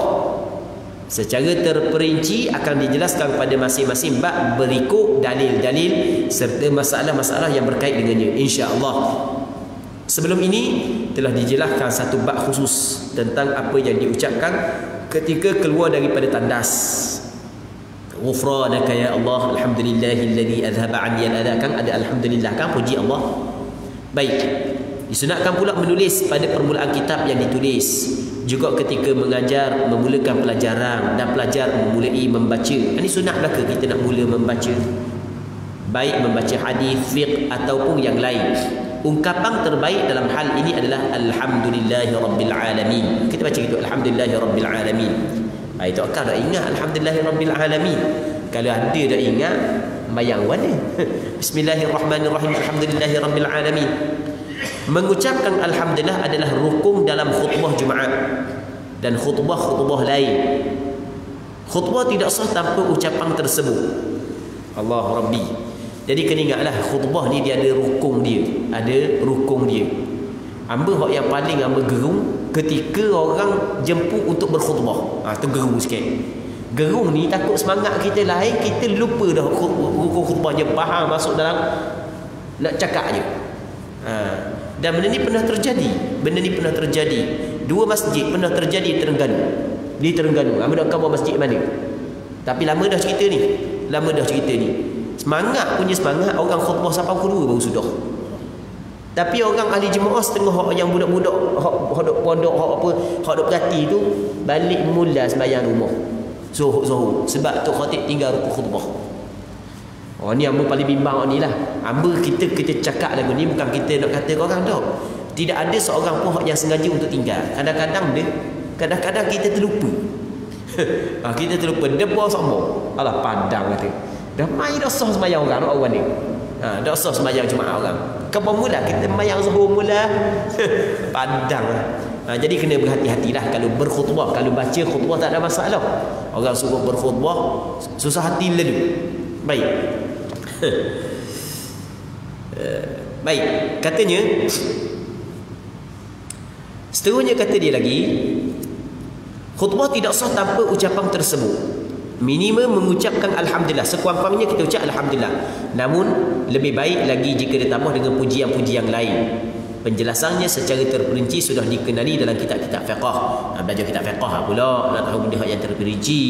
Secara terperinci akan dijelaskan pada masing-masing bab berikut dalil-dalil serta masalah-masalah yang berkait dengannya, insya-Allah. Sebelum ini telah dijelaskan satu bab khusus tentang apa yang diucapkan ketika keluar daripada tandas. Ghufranaka ya Allah, alhamdulillahilladzi adhaba 'anni al-adha, kan ada alhamdulillah, kan puji Allah. Baik. Disunatkan pula menulis pada permulaan kitab yang ditulis. Juga ketika mengajar, memulakan pelajaran dan pelajar memulai membaca. Ini sunat belaka kita nak mula membaca. Baik membaca hadis, fiqh ataupun yang lain. Ungkapan terbaik dalam hal ini adalah alhamdulillahirabbil alamin. Kita baca gitu, alhamdulillahirabbil alamin. Itu akal dah ingat alhamdulillahirabbil alamin. Kalau ada dah ingat, bayang mana? Bismillahirrahmanirrahim, alhamdulillahirabbil alamin. Mengucapkan alhamdulillah adalah rukun dalam khutbah Jumaat dan khutbah-khutbah lain. Khutbah tidak sah tanpa ucapan tersebut. Allah Rabbi. Jadi kena ingatlah khutbah ni dia ada rukun dia, ada rukun dia. Hamba hak yang paling hamba gerung ketika orang jemput untuk berkhutbah. Tu gerung sikit. Gerung ni takut semangat kita lain, kita lupa dah rukun khutbahnya, faham masuk dalam nak cakap je. Dan benda ni pernah terjadi. Benda ni pernah terjadi. Dua masjid pernah terjadi di Terengganu. Di Terengganu. Hamba nak khabar masjid mana. Tapi lama dah cerita ni. Semangat punya semangat, orang khutbah sampai pukul 2 baru sudah. Tapi orang ahli jemaah setengah hak yang budak-budak hak dok pondok hak apa hak dok berhati tu balik mula sembahyang rumah. Zuhur. Sebab tu khatib tinggal rukuk khutbah. Oh ni hamba paling bimbang ni lah. Hamba kita cakap lagu ni bukan kita nak kata orang dah. Tidak ada seorang pun yang sengaja untuk tinggal. Kadang-kadang kita terlupa. Kita terlupa depa sama. Alah padang kata. Dah mai dah sah sembahyang orang ni. Dah sah sembahyang jemaah orang. Kapan mula kita sembahyang zuhur mula? Padang. Jadi kena berhati-hatilah kalau berkhutbah, kalau baca khutbah tak ada masalah. Orang suruh berkhutbah susah hati lalu. Baik. Baik, katanya seterusnya kata dia lagi, khutbah tidak sah tanpa ucapan tersebut. Minimum mengucapkan alhamdulillah, sekurang-kurangnya kita ucap alhamdulillah. Namun lebih baik lagi jika ditambah dengan pujian-pujian lain. Penjelasannya secara terperinci sudah dikenali dalam kitab-kitab fiqh. Belajar kitab fiqh pula nak tahu benda yang terperinci.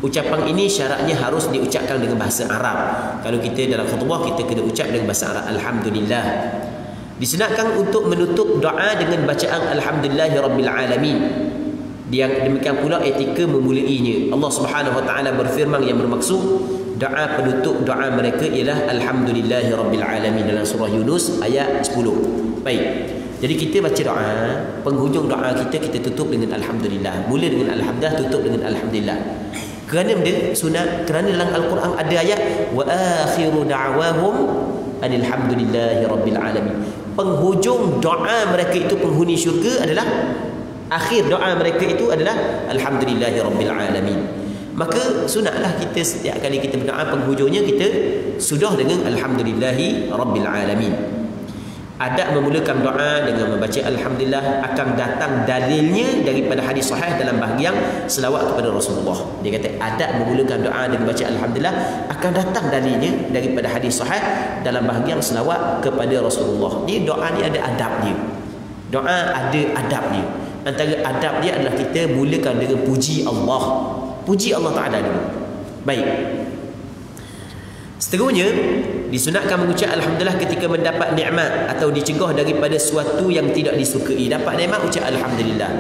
Ucapan ini syaratnya harus diucapkan dengan bahasa Arab. Kalau kita dalam khutbah kita kena ucap dengan bahasa Arab alhamdulillah. Disunatkan untuk menutup doa dengan bacaan alhamdulillahirabbil alamin. Yang demikian pula etika memulainya. Allah Subhanahu wa taala berfirman yang bermaksud doa penutup doa mereka ialah alhamdulillahirabbil alamin dalam surah Yunus ayat 10. Baik. Jadi kita baca doa, penghujung doa kita tutup dengan alhamdulillah. Mula dengan alhamdulillah, tutup dengan alhamdulillah. Kerana benda sunat, kerana dalam Al-Quran ada ayat wa akhiru da'wahum alhamdulillahirabbil alamin. Penghujung doa mereka itu penghuni syurga adalah akhir doa mereka itu adalah alhamdulillahirabbil alamin. Maka sunatlah kita setiap kali kita berdoa penghujungnya kita sudah dengan alhamdulillahirabbil alamin. Adab memulakan doa dengan membaca alhamdulillah akan datang dalilnya daripada hadis sahih dalam bahagian selawat kepada Rasulullah. Dia kata adab memulakan doa dengan baca alhamdulillah akan datang dalilnya daripada hadis sahih dalam bahagian selawat kepada Rasulullah. Dia doa ni ada adab dia. Doa ada adab dia. Antara adab dia adalah kita mulakan dengan puji Allah. Puji Allah Ta'ala dulu. Baik. Seterusnya disunatkan mengucap alhamdulillah ketika mendapat nikmat atau dicegah daripada sesuatu yang tidak disukai. Dapat nikmat ucap alhamdulillah.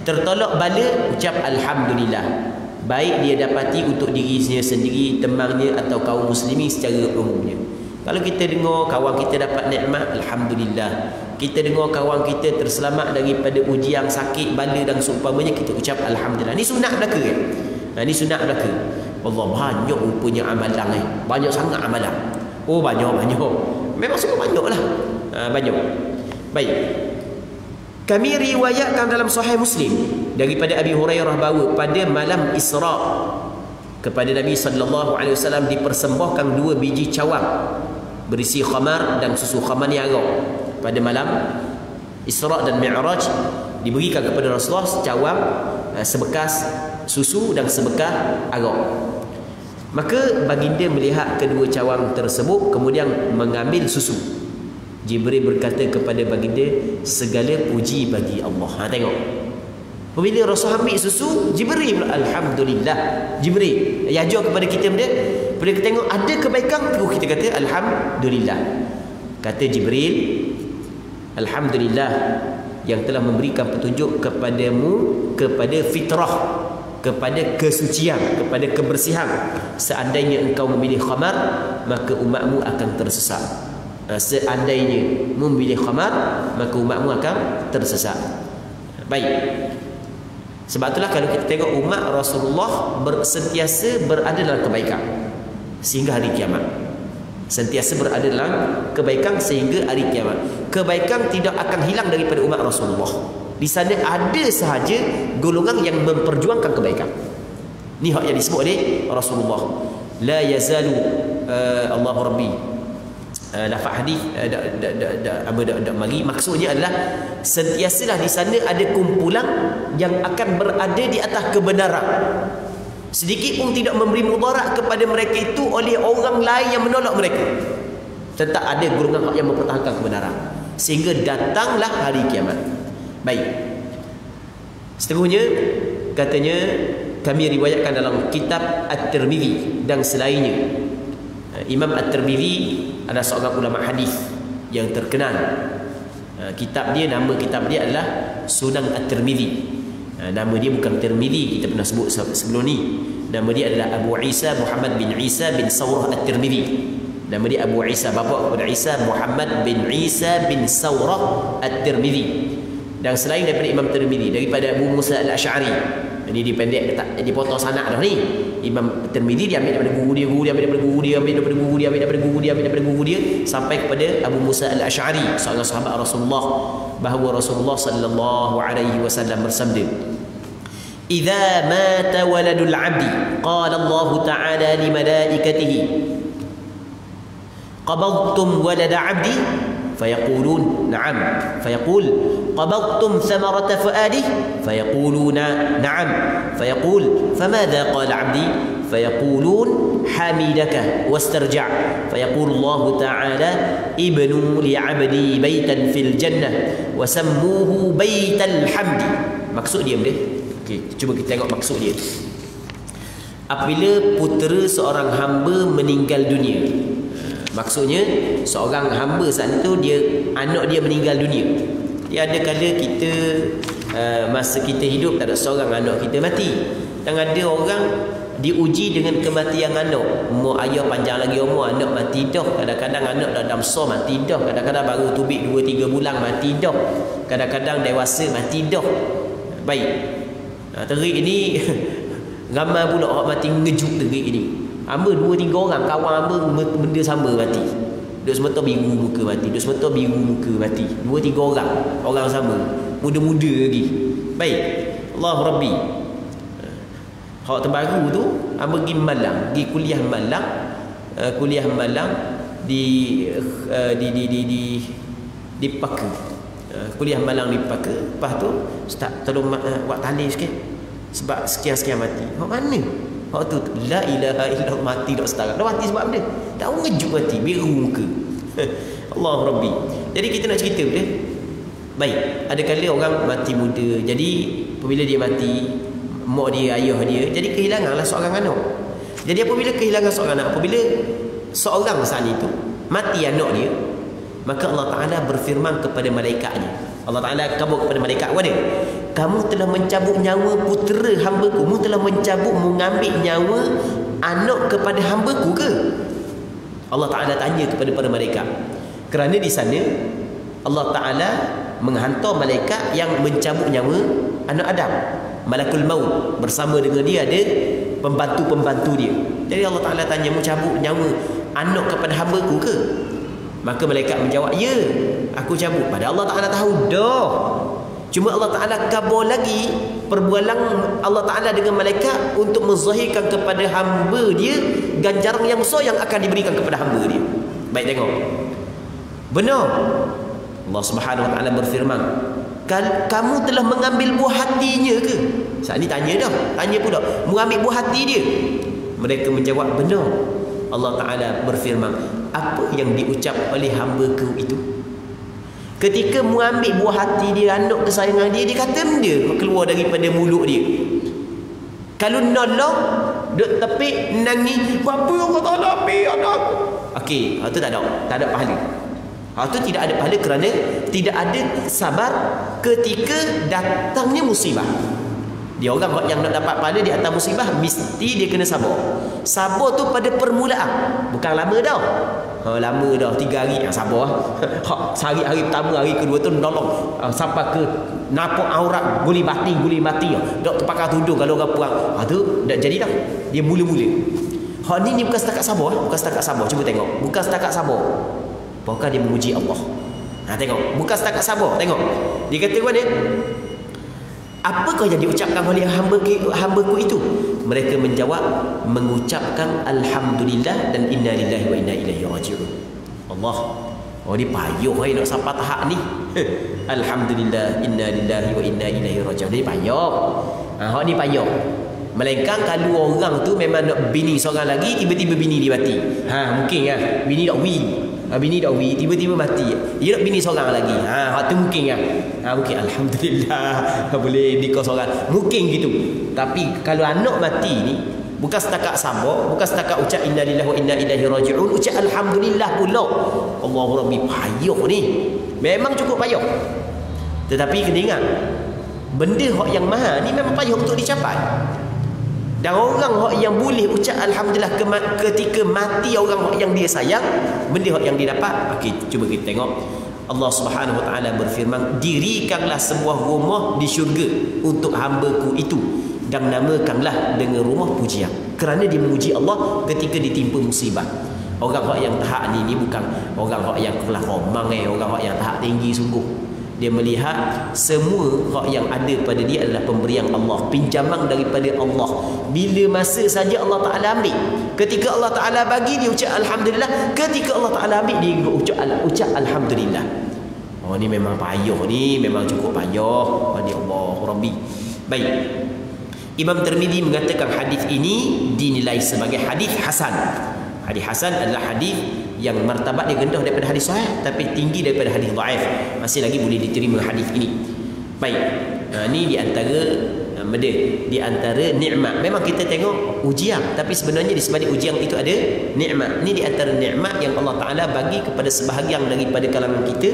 Tertolak bala ucap alhamdulillah. Baik dia dapati untuk dirinya sendiri, temannya atau kaum muslimin secara umumnya. Kalau kita dengar kawan kita dapat nikmat, alhamdulillah. Kita dengar kawan kita terselamat daripada ujian, sakit, bala dan seumpamanya, kita ucap alhamdulillah. Ni sunat belaka kan? Ni sunat belaka. Allah banyak rupanya amalan banyak sangat amalan. Oh banyak. Memang semua banyaklah. Banyak. Baik. Kami riwayatkan dalam Sahih Muslim daripada Abi Hurairah bahawa pada malam Isra kepada Nabi sallallahu alaihi wasallam dipersembahkan 2 biji cawang berisi khamar dan susu khamar niaga. Pada malam Isra dan Mi'raj diberikan kepada Rasulullah secawang sebekas susu dan sebekas arak. Maka baginda melihat kedua cawang tersebut kemudian mengambil susu. Jibril berkata kepada baginda, segala puji bagi Allah. Tengok. Apabila Rasul ambil susu, Jibril pula alhamdulillah. Jibril ajar kepada kita benda. Bila kita tengok ada kebaikan, kita kata alhamdulillah. Kata Jibril, alhamdulillah yang telah memberikan petunjuk kepadamu kepada fitrah, kepada kesucian, kepada kebersihan. Seandainya engkau memilih khamar, maka umatmu akan tersesat. Seandainya memilih khamar, maka umatmu akan tersesat. Baik. Sebab itulah kalau kita tengok umat Rasulullah sentiasa berada dalam kebaikan sehingga hari kiamat. Sentiasa berada dalam kebaikan sehingga hari kiamat. Kebaikan tidak akan hilang daripada umat Rasulullah. Di sana ada sahaja golongan yang memperjuangkan kebaikan. Ni hak yang disebut oleh Rasulullah. La yazalu Allahu Rabbi. Lafaz hadis mari maksudnya adalah sentiasalah di sana ada kumpulan yang akan berada di atas kebenaran. Sedikit pun tidak memberi mudarat kepada mereka itu oleh orang lain yang menolak mereka. Tetap ada golongan hak yang mempertahankan kebenaran sehingga datanglah hari kiamat. Baik. Seterusnya katanya kami riwayatkan dalam kitab At-Tirmizi dan selainnya. Imam At-Tirmidzi adalah seorang ulama hadis yang terkenal. Nama kitab dia adalah Sunan At-Tirmidzi. Nama dia bukan Tirmidzi, kita pernah sebut sebelum ni. Nama dia adalah Abu Isa Muhammad bin Isa bin Sawrah At-Tirmidzi. Nama dia Abu Isa, bapa kepada Isa Muhammad bin Isa bin Sawrah At-Tirmidzi. Dan selain daripada Imam Tirmidzi, daripada Abu Musa Al-Asy'ari. Ini dipendek, dipotong sanak dah ni. Imam Tirmidzi dia ambil daripada guru dia, ambil daripada guru dia, ambil daripada guru dia, ambil daripada guru dia, ambil daripada guru dia, sampai kepada Abu Musa Al-Asy'ari, seorang sahabat Rasulullah, bahawa Rasulullah sallallahu alaihi wasallam bersabda, "Idza mata waladul 'abdi, qala Allah Ta'ala li malaikatihi, qabadtum walada 'abdi?" فيقولون نعم فيقول قبضتم ثمرة فؤاده فيقولون نعم فيقول فماذا قال عبدي فيقولون حمدك واسترجع فيقول الله تعالى ابنوا لعبدي بيتا في الجنة وسموه بيت الحمد. Maksud dia boleh? Okey, cuba kita tengok maksud dia. Apabila putera seorang hamba meninggal dunia, maksudnya seorang hamba saat itu anak dia meninggal dunia. Dia ada kala kita masa kita hidup tak ada seorang anak kita mati. Dan ada orang diuji dengan kematian anak. Umur ayah panjang lagi umur, anak mati dah. Kadang-kadang anak dah damsa mati dah. Kadang-kadang baru tubik 2-3 bulan mati dah. Kadang-kadang dewasa mati dah. Baik. Terik ini ramai pula orang mati ngejut terik ini. Hamba 2-3 orang kawan hamba benda sama mati. Duk semata biru muka mati, duk semata biru muka mati. 2-3 orang sama, muda-muda lagi. Baik. Allah Rabbi. Hak terbaru tu hamba pergi Malang, pergi kuliah Malang. Kuliah Malang di Paka. Kuliah Malang di Paka. Lepas tu ustaz tolong buat tali sikit. Sebab sekian-sekian mati. Hak mana? Hak tu la ilaha illallah, mati dak setara. Dah mati sebab benda. Dah ngejut mati, biru muka. Allah Rabbi. Jadi kita nak cerita betul. Baik, ada kali orang mati muda. Jadi apabila dia mati, mak dia, ayah dia, jadi kehilanganlah seorang anak. Jadi apabila kehilangan seorang anak, apabila seorang saat itu mati anak dia, maka Allah Ta'ala berfirman kepada malaikatnya. Allah Ta'ala kabur kepada malaikat, "Wahai, kamu telah mencabut nyawa putera hamba-Ku, kamu telah mencabut, mengambil nyawa anak kepada hamba-Ku ke?" Allah Ta'ala tanya kepada para malaikat. Kerana di sana Allah Ta'ala menghantar malaikat yang mencabut nyawa anak Adam, Malakul Maut. Bersama dengan dia ada pembantu-pembantu dia. Jadi Allah Ta'ala tanya, "Mencabut nyawa anak kepada hamba-Ku ke?" Maka malaikat menjawab, "Ya, aku cabut." Padahal Allah Ta'ala tahu dah. Cuma Allah Ta'ala kabur lagi perbualan Allah Ta'ala dengan malaikat untuk menzahirkan kepada hamba dia ganjaran yang besar yang akan diberikan kepada hamba dia. Baik, tengok. Benar. Allah Subhanahu Wa Ta'ala berfirman, "Kamu telah mengambil buah hatinya ke?" Saat ni tanya dah. Tanya pula, mengambil buah hati dia. Mereka menjawab, "Benar." Allah Ta'ala berfirman, "Apa yang diucap oleh hamba-Ku itu?" Ketika mengambil buah hati dia, anak kesayangan dia, dia kata benda keluar daripada mulut dia. Kalau nolong, duk tepik, nangis, "Apa Allah Ta'ala ambil anak aku?" Okey, itu tak ada pahala. Itu tidak ada pahala kerana tidak ada sabar ketika datangnya musibah. Dia orang yang nak dapat pahala di atas musibah, mesti dia kena sabar. Sabar tu pada permulaan, bukan lama dah. Lama dah 3 hari sabar. Hari pertama, hari kedua tu nolong sampai ke nampak aurat guli mati. Dok terpakai tudung kalau orang perang. Tu dak jadi dah. Dia mula-mula. Hak ni bukan setakat sabar, bukan setakat sabar. Cuba tengok, bukan setakat sabar. Apakah dia memuji Allah? Tengok, bukan setakat sabar. Tengok. Dia kata mana? Apakah yang diucapkan oleh hamba-Ku itu? Mereka menjawab, mengucapkan Alhamdulillah dan Inna lillahi wa inna ilaihi raji'un. Allah. Oh, dia payuh nak sampai tahap ni. Alhamdulillah, Inna lillahi wa inna ilaihi raji'un. Dia payuh. Hak ni payuh. Melainkan kalau orang tu memang nak bini seorang lagi, tiba-tiba bini dia mati. Mungkin ya. Bini dak wi, tiba-tiba mati. Dia nak bini seorang lagi. Hak tu mungkin ya. Mungkin Alhamdulillah boleh nikah seorang. Mungkin gitu. Tapi kalau anak mati ni, Bukan setakat sabar, bukan setakat ucap inna lillahi wa inna ilaihi raji'un, ucap alhamdulillah pula. Allahu Rabbi, payah ni. Memang cukup payah. Tetapi kena ingat, benda hak yang mahal ni memang payah untuk dicapai. Dan orang hak yang boleh ucap alhamdulillah ketika mati orang hak yang dia sayang, benda hak yang dia dapat. Okey, cuba kita tengok. Allah Subhanahu wa taala berfirman, dirikanlah sebuah rumah di syurga untuk hamba-Ku itu, dan namakanlah dengan rumah pujian, kerana dia memuji Allah ketika ditimpa musibah. Orang yang tahap ni bukan orang yang kelas romang, orang yang tahap tinggi sungguh. Dia melihat semua hak yang ada pada dia adalah pemberian Allah, pinjaman daripada Allah. Bila masa saja Allah Ta'ala ambil. Ketika Allah Ta'ala bagi, dia ucap alhamdulillah. Ketika Allah Ta'ala ambil, dia ucap alhamdulillah. Oh, ni memang payah ni, memang cukup payah. Ni Allah Rabbi. Baik, Imam Tirmizi mengatakan hadis ini dinilai sebagai hadis hasan. Hadis hasan adalah hadis yang martabat dia rendah daripada hadis sahih, tapi tinggi daripada hadis dhaif. Masih lagi boleh diterima hadis ini. Baik, ni di antara nikmat. Memang kita tengok ujian, tapi sebenarnya di sebalik ujian itu ada nikmat. Ni di antara nikmat yang Allah Taala bagi kepada sebahagian daripada kalangan kita,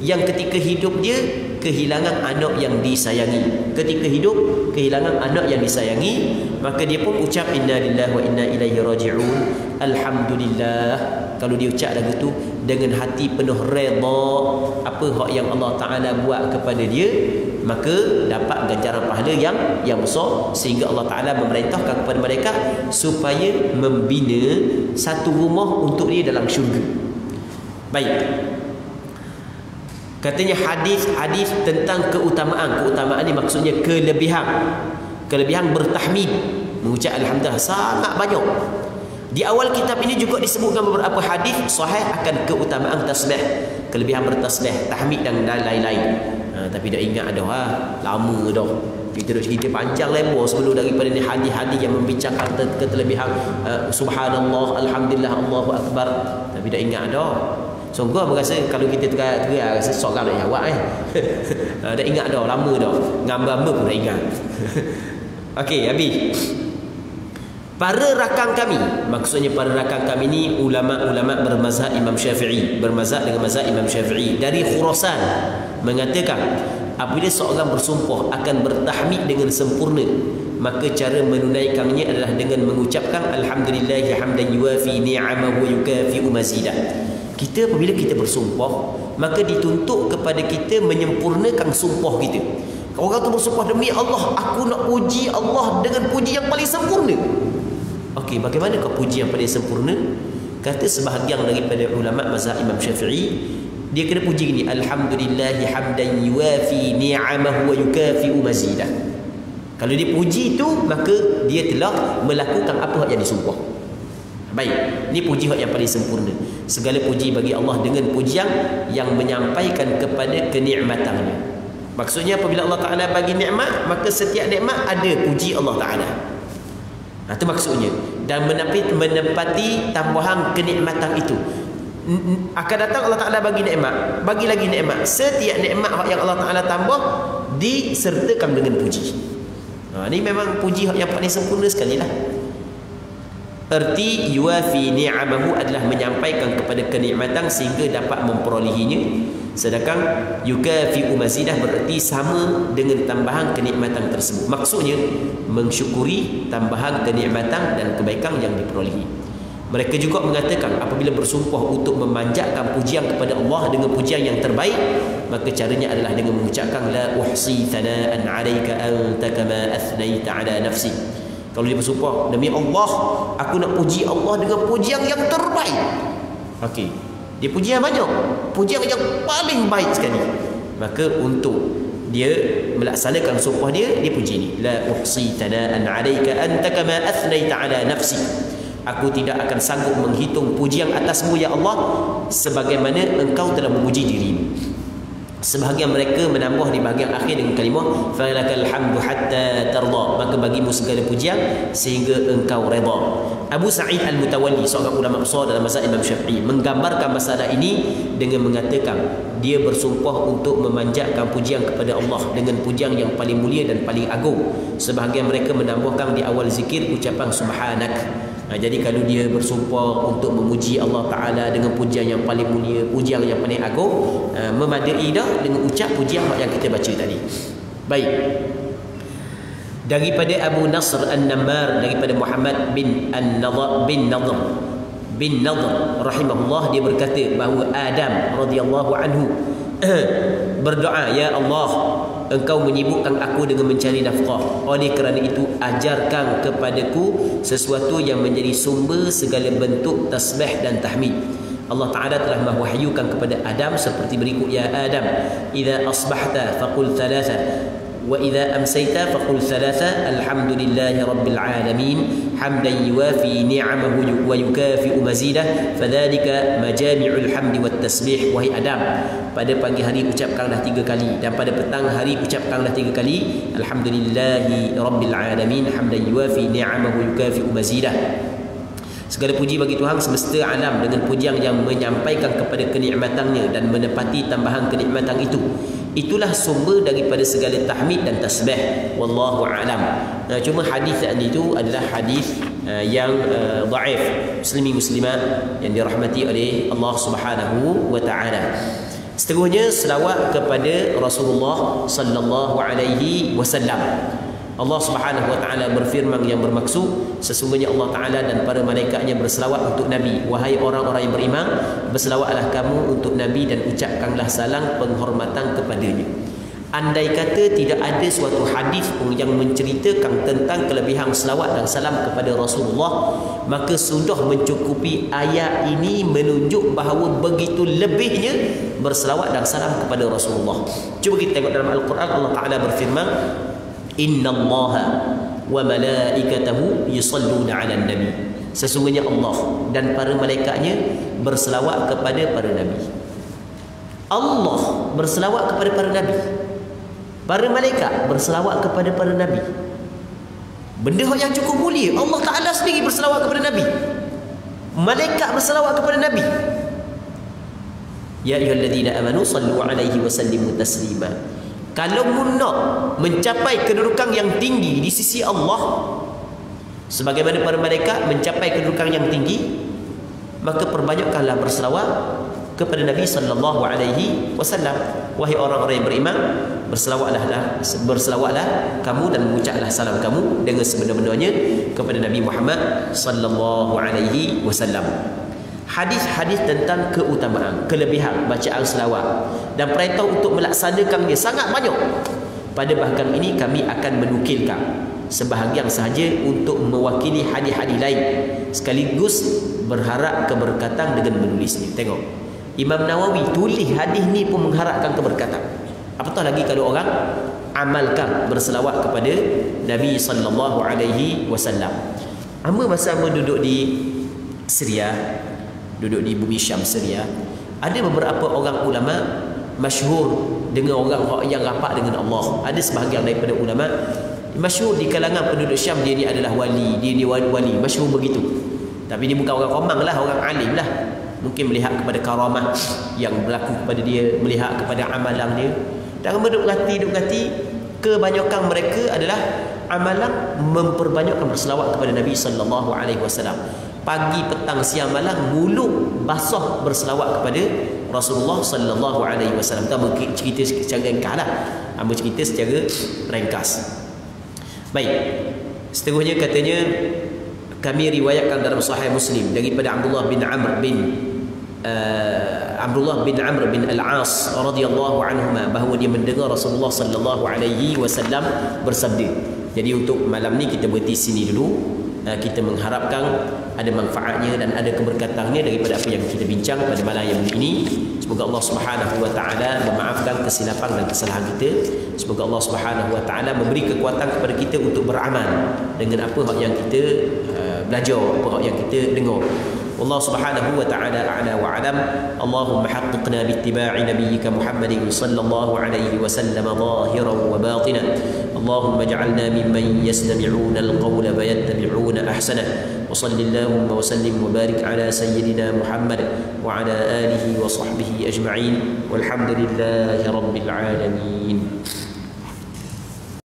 yang ketika hidup dia kehilangan anak yang disayangi. Ketika hidup kehilangan anak yang disayangi, maka dia pun ucap inna lillahi wa inna ilaihi raji'un, alhamdulillah. Kalau dia ucap lagu tu dengan hati penuh redha apa hak yang Allah Taala buat kepada dia, maka dapat ganjaran pahala yang besar, sehingga Allah Taala memerintahkan kepada mereka supaya membina satu rumah untuk dia dalam syurga. Baik, katanya hadis tentang keutamaan ni maksudnya kelebihan bertahmid, mengucap alhamdulillah sangat banyak. Di awal kitab ini juga disebutkan beberapa hadis sahih akan keutamaan tasbih, kelebihan bertasbih, tahmid dan lain-lain. Tapi dah ingat dah, lama dah. Kita dah cerita panjang lebar sebelum daripada ni hadis-hadis yang membicarakan kelebihan subhanallah, alhamdulillah, Allahu akbar. Tapi dah ingat dah. Sungguh berasa kalau kita tengah rasa seorang nak jawab dah ingat dah, lama dah. Ngamba-ngamba pun dah ingat. Okey, habis. Para rakan kami, maksudnya para rakan kami ni ulama-ulama bermazhab Imam Syafi'i, bermazhab dengan mazhab Imam Syafi'i dari Khurasan, mengatakan apabila seorang bersumpah akan bertahmid dengan sempurna, maka cara menunaikannya adalah dengan mengucapkan alhamdulillahi hamdan yuwafi ni'amahu wa yukafi'u mazidah. Kita apabila kita bersumpah, maka dituntut kepada kita menyempurnakan sumpah kita. Orang tu bersumpah, demi Allah aku nak puji Allah dengan puji yang paling sempurna. Okey, bagaimanakah puji yang paling sempurna? Kata sebahagian daripada ulama mazhab Imam Syafi'i, dia kena puji gini, alhamdulillahi hamdan yuwafi ni'amahu wa yukafi'u mazidah. Kalau dia puji itu, maka dia telah melakukan apa yang disumpah. Baik, ini puji yang paling sempurna. Segala puji bagi Allah dengan pujian yang menyampaikan kepada kenikmatannya. Maksudnya apabila Allah Ta'ala bagi nikmat, maka setiap nikmat ada puji Allah Ta'ala. Itu maksudnya. Dan menepati tambahan kenikmatan itu. Akan datang Allah Ta'ala bagi nikmat, bagi lagi nikmat. Setiap nikmat yang Allah Ta'ala tambah disertakan dengan puji. Ini memang puji yang paling sempurna sekali lah. Erti yuwafi ni'amahu adalah menyampaikan kepada kenikmatan sehingga dapat memperolehinya. Sedangkan yukafi'u mazidah bererti sama dengan tambahan kenikmatan tersebut. Maksudnya mensyukuri tambahan kenikmatan dan kebaikan yang diperolehi. Mereka juga mengatakan apabila bersumpah untuk memanjatkan pujian kepada Allah dengan pujian yang terbaik, maka caranya adalah dengan mengucapkan la uhsi thana'an 'alaika anta kama athnaita 'ala nafsi. Kalau dia bersumpah, demi Allah aku nak puji Allah dengan pujian yang terbaik. Okey, dia pujian banyak, pujian yang paling baik sekali. Maka untuk dia melaksanakan sumpah dia puji ni, la uhsi thana'an 'alaika anta kama athnaita 'ala nafsi. Aku tidak akan sanggup menghitung pujian atasmu ya Allah sebagaimana engkau telah memuji dirimu. Sebahagian mereka menambah di bahagian akhir dengan kalimah falakal hamdu hatta tarda, maka bagimu segala pujian sehingga engkau redha. Abu Sa'id Al-Mutawalli, seorang ulama besar dalam mazhab Imam Syafi'i, menggambarkan masalah ini dengan mengatakan dia bersumpah untuk memanjatkan pujian kepada Allah dengan pujian yang paling mulia dan paling agung. Sebahagian mereka menambahkan di awal zikir ucapan subhanak. Jadi kalau dia bersumpah untuk memuji Allah Ta'ala dengan pujian yang paling mulia, pujian yang paling agung, memadai dah dengan ucap pujian yang kita baca tadi. Baik. Daripada Abu Nasr An-Nammar, daripada Muhammad bin Nadhr rahimahullah, dia berkata bahawa Adam radhiyallahu anhu berdoa, ya Allah, engkau menyibukkan aku dengan mencari nafkah, oleh kerana itu ajarkan kepadaku sesuatu yang menjadi sumber segala bentuk tasbih dan tahmid. Allah Ta'ala telah mewahyukan kepada Adam seperti berikut, ya Adam, idza asbahta faqul thalatha wa idza amsayta faqul thalatha alhamdulillahi rabbil alamin hamdan yuwafi ni'amahu wa yukafi'u mazidah fadhalika majami'ul hamdi wat tasbih. Wahai Adam, pada pagi hari ucapkanlah 3 kali dan pada petang hari ucapkanlah 3 kali alhamdulillahi rabbil alamin hamdan yuwafi ni'amahu yukafi'u mazidah. Segala puji bagi Tuhan semesta alam dengan pujian yang menyampaikan kepada kenikmatannya dan menepati tambahan kenikmatan itu. Itulah sumber daripada segala tahmid dan tasbih. Wallahu a'lam. Cuma hadis tadi itu adalah hadis yang dhaif. Muslimin muslimat yang dirahmati oleh Allah Subhanahu wa taala. Seterusnya selawat kepada Rasulullah sallallahu alaihi wasallam. Allah Subhanahu wa taala berfirman yang bermaksud, sesungguhnya Allah Taala dan para malaikatnya berselawat untuk Nabi. Wahai orang-orang yang beriman, berselawatlah kamu untuk Nabi dan ucapkanlah salam penghormatan kepadanya. Andai kata tidak ada suatu hadis pun yang menceritakan tentang kelebihan selawat dan salam kepada Rasulullah, maka sudah mencukupi ayat ini menunjuk bahawa begitu lebihnya berselawat dan salam kepada Rasulullah. Cuba kita tengok dalam Al-Quran, Allah Taala berfirman, innallaha wa malaikatahu yusalluna 'alan nabi. Sesungguhnya Allah dan para malaikatnya berselawat kepada para nabi. Allah berselawat kepada para nabi. Para malaikat berselawat kepada para nabi. Benda yang cukup mulia. Allah Ta'ala sendiri berselawat kepada nabi. Malaikat berselawat kepada nabi. Ya ayyuhalladzina amanu sallu 'alaihi wa sallimu taslima. Kalau nak mencapai kedudukan yang tinggi di sisi Allah, sebagaimana para malaikat mencapai kedudukan yang tinggi, maka perbanyakkanlah berselawat kepada Nabi sallallahu alaihi wasallam. Wahai orang-orang yang beriman, berselawatlah kamu dan mengucaplah salam kamu dengan sebenar-benarnya kepada Nabi Muhammad sallallahu alaihi wasallam. Hadis-hadis tentang keutamaan, kelebihan bacaan selawat dan perintah untuk melaksanakannya sangat banyak. Pada bahagian ini kami akan menukilkan sebahagian sahaja untuk mewakili hadis-hadis lain, sekaligus berharap keberkatan dengan menulisnya. Tengok, Imam Nawawi tulis hadis ni pun mengharapkan keberkatan. Apatah lagi kalau orang amalkan berselawat kepada Nabi sallallahu alaihi wasallam. Hamba masa duduk di Syria, duduk di bumi Syam Syria, ada beberapa orang ulama masyhur dengan orang yang rapat dengan Allah. Ada sebahagian daripada ulama masyhur di kalangan penduduk Syam, dia ni adalah wali, dia ni wali, masyhur begitu. Tapi dia bukan orang komang lah, orang alim lah. Mungkin melihat kepada karamah yang berlaku kepada dia, melihat kepada amalan dia. Dan duduk hati, kebanyakan mereka adalah amalan memperbanyakkan berselawat kepada Nabi sallallahu alaihi wasallam. Pagi, petang, siang, malam mulut basah berselawat kepada Rasulullah sallallahu alaihi wasallam. Kita cerita secara ringkas lah. Hamba cerita secara ringkas. Baik. Seterusnya katanya, kami riwayatkan dalam Sahih Muslim daripada Abdullah bin Amr bin Al-As radhiyallahu anhuma, bahawa dia mendengar Rasulullah sallallahu alaihi wasallam bersabda. Jadi untuk malam ni kita berhenti sini dulu. Kita mengharapkan ada manfaatnya dan ada keberkatannya daripada apa yang kita bincang pada malam yang ini. Semoga Allah Subhanahu wa taala memaafkan kesilapan dan kesalahan kita. Semoga Allah Subhanahu wa taala memberi kekuatan kepada kita untuk beramal dengan apa yang kita belajar, apa yang kita dengar. Wallahu subhanahu wa ta'ala a'la wa a'lam. Allahumma haqqiqna bittiba'i nabiyyika Muhammadin sallallahu alaihi wasallam zahiran wa batinan. Allahumma ij'alna mimman yastami'una al-qawla fayattabi'una ahsanah. Wa sallallahu wa sallim wa barik ala sayyidina Muhammad wa ala alihi wa sahbihi ajma'in. Walhamdulillahi rabbil alamin.